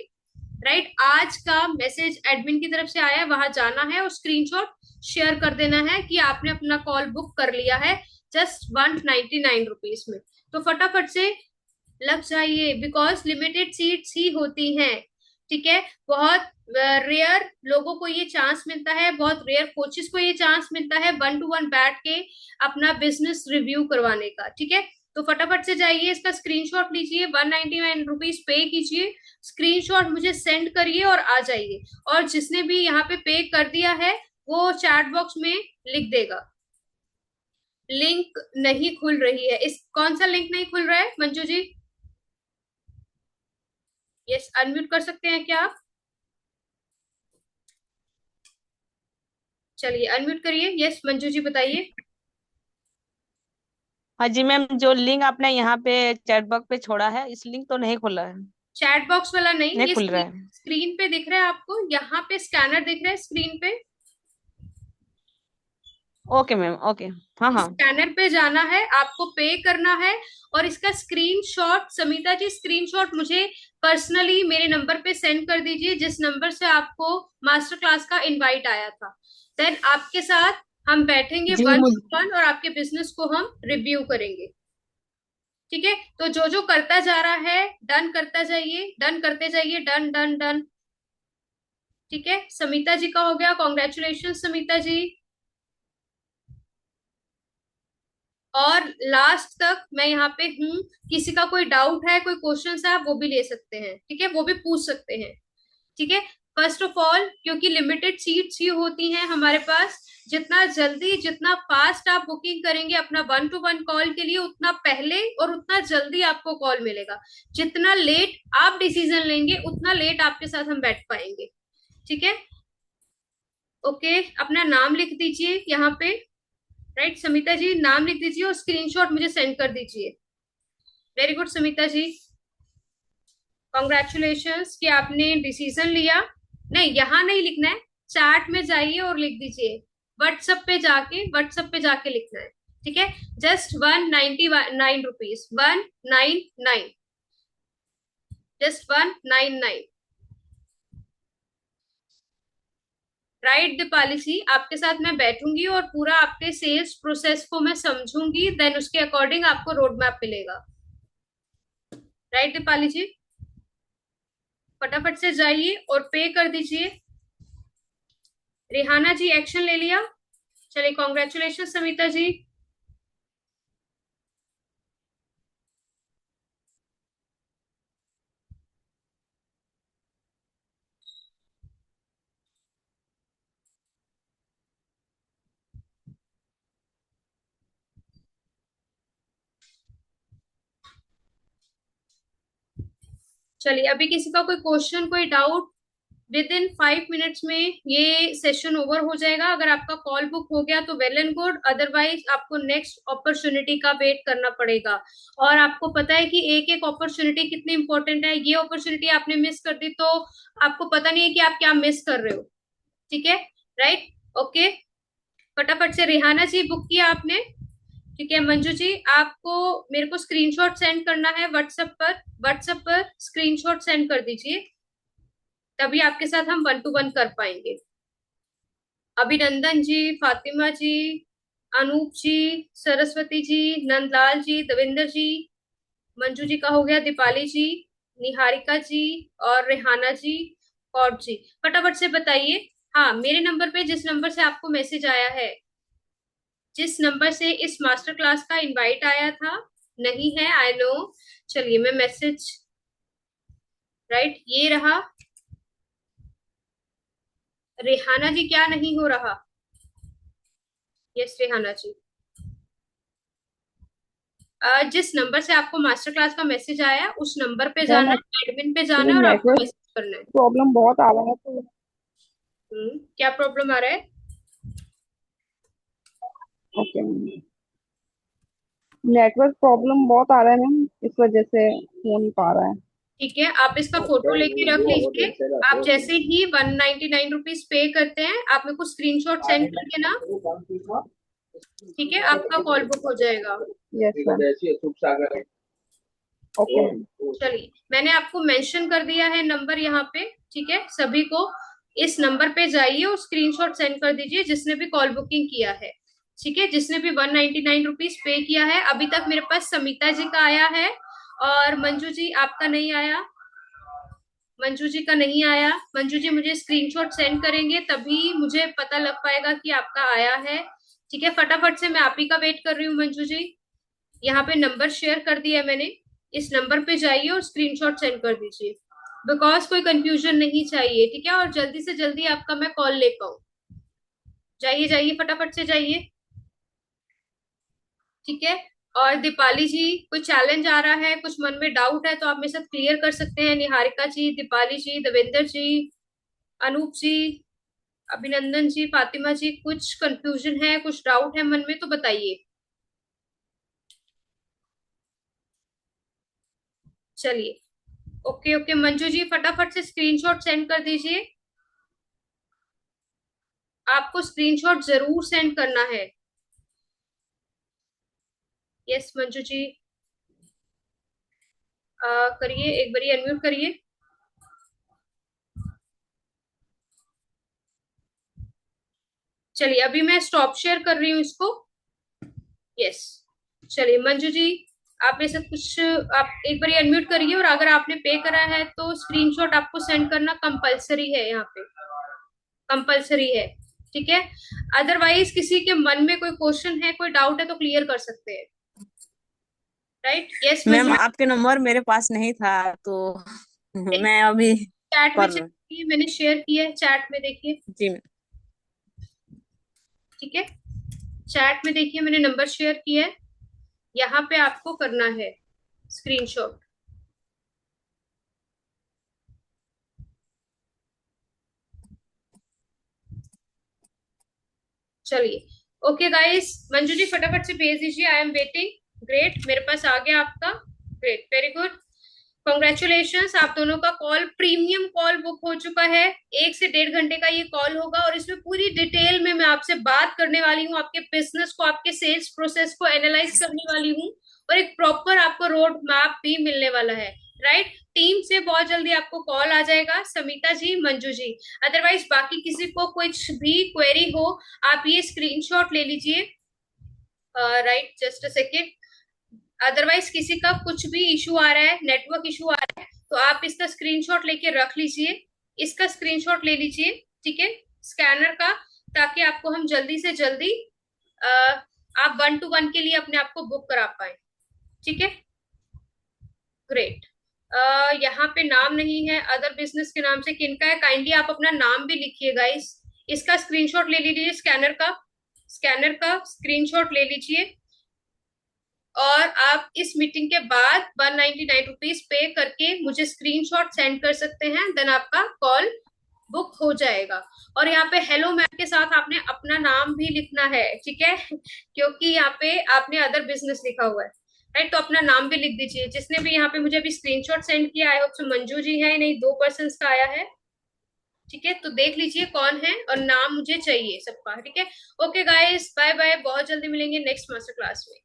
राइट। आज का मैसेज एडमिन की तरफ से आया है, वहां जाना है और स्क्रीनशॉट शेयर कर देना है कि आपने अपना कॉल बुक कर लिया है जस्ट 199 रुपीज में। तो फटाफट से लग जाइए, बिकॉज लिमिटेड सीट्स ही होती हैं, ठीक है। बहुत रेयर लोगों को ये चांस मिलता है, बहुत रेयर कोचेस को ये चांस मिलता है 1-to-1 बैठ के अपना बिजनेस रिव्यू करवाने का, ठीक है। तो फटाफट से जाइए, इसका स्क्रीनशॉट लीजिए, 199 रुपीज पे कीजिए, स्क्रीनशॉट मुझे सेंड करिए और आ जाइए। और जिसने भी यहाँ पे पे कर दिया है वो चैट बॉक्स में लिख देगा। लिंक नहीं खुल रही है, इस कौन सा लिंक नहीं खुल रहा है मंजू जी? यस, अनम्यूट कर सकते हैं क्या आप? चलिए अनम्यूट करिए। यस मंजू जी बताइए। हाँ जी मैम, जो लिंक आपने यहाँ पे चैट बॉक्स पे छोड़ा है, इस लिंक तो नहीं खुला है, चैट बॉक्स वाला नहीं, नहीं ये खुल रहा है। स्क्रीन पे दिख रहा है आपको, यहाँ पे स्कैनर दिख रहा है स्क्रीन पे। Okay ma'am, okay. हाँ हाँ। स्कैनर पे जाना है, आपको पे करना है और इसका स्क्रीनशॉट, समिता जी स्क्रीनशॉट मुझे पर्सनली मेरे नंबर पे सेंड कर दीजिए, जिस नंबर से आपको मास्टर क्लास का इनवाइट आया था। देन आपके साथ हम बैठेंगे जी 1-to-1 और आपके बिजनेस को हम रिव्यू करेंगे, ठीक है। तो जो जो करता जा रहा है डन करता जाइए, डन करते जाइए, डन डन डन, ठीक है। समिता जी का हो गया, कॉन्ग्रेचुलेशन समिता जी। और लास्ट तक मैं यहाँ पे हूँ, किसी का कोई डाउट है, कोई क्वेश्चन है, आप वो भी ले सकते हैं, ठीक है, वो भी पूछ सकते हैं, ठीक है। फर्स्ट ऑफ ऑल क्योंकि लिमिटेड सीट्स ही होती हैं हमारे पास, जितना जल्दी जितना फास्ट आप बुकिंग करेंगे अपना 1-to-1 कॉल के लिए, उतना पहले और उतना जल्दी आपको कॉल मिलेगा। जितना लेट आप डिसीजन लेंगे उतना लेट आपके साथ हम बैठ पाएंगे, ठीक है। ओके, अपना नाम लिख दीजिए यहाँ पे, राइट। समिता जी नाम लिख दीजिए और स्क्रीनशॉट मुझे सेंड कर दीजिए। वेरी गुड समिता जी, कॉन्ग्रेचुलेशंस कि आपने डिसीजन लिया। नहीं, यहाँ नहीं लिखना है, चैट में जाइए और लिख दीजिए, व्हाट्सएप पे जाके लिखना है, ठीक है। Just 199 rupees, 199, just 199, right. Deepali ji आपके साथ मैं बैठूंगी और पूरा आपके सेल्स प्रोसेस को मैं समझूंगी, देन उसके अकॉर्डिंग आपको रोड मैप मिलेगा, राइट दीपाली जी। फटाफट से जाइए और पे कर दीजिए। रेहाना जी एक्शन ले लिया, चलिए कॉन्ग्रेचुलेशन समिता जी। चलिए अभी किसी का कोई क्वेश्चन, कोई डाउट, विद इन 5 मिनट्स में ये सेशन ओवर हो जाएगा। अगर आपका कॉल बुक हो गया तो वेल एंड गुड, अदरवाइज आपको नेक्स्ट अपॉर्चुनिटी का वेट करना पड़ेगा। और आपको पता है कि एक एक अपॉर्चुनिटी कितनी इंपॉर्टेंट है, ये अपॉर्चुनिटी आपने मिस कर दी तो आपको पता नहीं है कि आप क्या मिस कर रहे हो, ठीक है, राइट। ओके, फटाफट से रेहाना जी बुक किया आपने, ठीक है। मंजू जी आपको मेरे को स्क्रीनशॉट सेंड करना है व्हाट्सएप पर स्क्रीनशॉट सेंड कर दीजिए, तभी आपके साथ हम 1-to-1 कर पाएंगे। अभिनंदन जी, फातिमा जी, अनूप जी, सरस्वती जी, नंदलाल जी, दविंदर जी, मंजू जी का हो गया, दीपाली जी, निहारिका जी और रेहाना जी, और जी फटाफट से बताइए। हाँ, मेरे नंबर पे, जिस नंबर से आपको मैसेज आया है, जिस नंबर से इस मास्टर क्लास का इनवाइट आया था, नहीं है, आई नो। चलिए मैं मैसेज, राइट, ये रहा। रेहाना जी क्या नहीं हो रहा? यस रेहाना जी, जिस नंबर से आपको मास्टर क्लास का मैसेज आया उस नंबर पे जाना मैम है, एडमिन पे एक्चुअली जाना है और आपको नेटवर्क मैसेज करना है। प्रॉब्लम बहुत आ रहा है तो क्या प्रॉब्लम आ रहा है? ओके मैम, नेटवर्क प्रॉब्लम बहुत आ रहा है मैम, इस वजह से हो नहीं पा रहा है। ठीक है, आप इसका फोटो लेके रख लीजिए। आप जैसे ही 199 रुपीज पे करते हैं आप मेरे को स्क्रीनशॉट सेंड करके ना, ठीक है, आपका कॉल बुक हो जाएगा। Yes ma'am, okay ma'am. चलिए मैंने आपको मेंशन कर दिया है नंबर यहाँ पे, ठीक है, सभी को इस नंबर पे जाइए और स्क्रीनशॉट सेंड कर दीजिए जिसने भी कॉल बुकिंग किया है। ठीक है, जिसने भी 199 रुपीज पे किया है। अभी तक मेरे पास समिता जी का आया है और मंजू जी आपका नहीं आया। मंजू जी का नहीं आया। मंजू जी मुझे स्क्रीनशॉट सेंड करेंगे तभी मुझे पता लग पाएगा कि आपका आया है। ठीक है, फटाफट से मैं आप ही का वेट कर रही हूँ मंजू जी। यहाँ पे नंबर शेयर कर दिया है मैंने, इस नंबर पे जाइए और स्क्रीनशॉट सेंड कर दीजिए, बिकॉज कोई कंफ्यूजन नहीं चाहिए। ठीक है, और जल्दी से जल्दी आपका मैं कॉल ले पाऊँ। जाइए जाइए, फटाफट से जाइए। ठीक है, और दीपाली जी कोई चैलेंज आ रहा है, कुछ मन में डाउट है तो आप मेरे साथ क्लियर कर सकते हैं। निहारिका जी, दीपाली जी, देवेंद्र जी, अनूप जी, अभिनंदन जी, फातिमा जी, कुछ कंफ्यूजन है, कुछ डाउट है मन में तो बताइए। चलिए, ओके ओके, मंजू जी फटाफट से स्क्रीनशॉट सेंड कर दीजिए। आपको स्क्रीनशॉट जरूर सेंड करना है। यस मंजू जी, करिए, एक बारी अनम्यूट करिए। चलिए, अभी मैं स्टॉप शेयर कर रही हूँ इसको। यस, चलिए मंजू जी, आप मेरे साथ कुछ, आप एक बारी अनम्यूट करिए और अगर आपने पे करा है तो स्क्रीनशॉट आपको सेंड करना कंपलसरी है, यहाँ पे कंपलसरी है। ठीक है, अदरवाइज किसी के मन में कोई क्वेश्चन है, कोई डाउट है तो क्लियर कर सकते हैं। राइट, यस मैम मंजू, आपके नंबर मेरे पास नहीं था तो मैं अभी चैट में कर चेक रहा किए, मैंने शेयर किया है चैट में, देखिए। जी मैम। ठीक है, चैट में देखिए मैंने नंबर शेयर किया है, यहाँ पे आपको करना है स्क्रीनशॉट। चलिए, ओके गाइस, मंजू जी फटाफट से भेज दीजिए, आई एम वेटिंग। ग्रेट, मेरे पास आ गया आपका। ग्रेट, वेरी गुड, कॉन्ग्रेचुलेशंस, आप दोनों का कॉल, प्रीमियम कॉल बुक हो चुका है। 1 से 1.5 घंटे का ये कॉल होगा और इसमें पूरी डिटेल में मैं आपसे बात करने वाली हूँ, आपके बिजनेस को, आपके सेल्स प्रोसेस को एनालाइज करने वाली हूँ और एक प्रॉपर आपको रोड मैप भी मिलने वाला है। राइट, टीम से बहुत जल्दी आपको कॉल आ जाएगा, समिता जी, मंजू जी। अदरवाइज बाकी किसी को कुछ भी क्वेरी हो, आप ये स्क्रीनशॉट ले लीजिए। Right, just a second. Otherwise किसी का कुछ भी इशू आ रहा है, नेटवर्क इशू आ रहा है, तो आप इसका स्क्रीनशॉट लेके रख लीजिए, इसका स्क्रीनशॉट ले लीजिए। ठीक है, स्कैनर का, ताकि आपको हम जल्दी से जल्दी आप 1-to-1 के लिए अपने आप को बुक करा पाए। ठीक है, ग्रेट। यहाँ पे नाम नहीं है, अदर बिजनेस के नाम से किनका है, काइंडली आप अपना नाम भी लिखिए गाइस। इसका स्क्रीनशॉट ले लीजिए, स्कैनर का स्क्रीनशॉट ले लीजिए और आप इस मीटिंग के बाद 199 रुपीज पे करके मुझे स्क्रीनशॉट सेंड कर सकते हैं, देन आपका कॉल बुक हो जाएगा। और यहाँ पे हेलो मैम के साथ आपने अपना नाम भी लिखना है। ठीक है, क्योंकि यहाँ पे आपने अदर बिजनेस लिखा हुआ है। राइट, तो अपना नाम भी लिख दीजिए। जिसने भी यहाँ पे मुझे अभी स्क्रीनशॉट सेंड किया, I hope so Manju ji है, नहीं 2 पर्सन का आया है। ठीक है, तो देख लीजिए कौन है और नाम मुझे चाहिए सबका। ठीक है, ओके गाइस, बाय बाय, बहुत जल्दी मिलेंगे नेक्स्ट मास्टर क्लास में।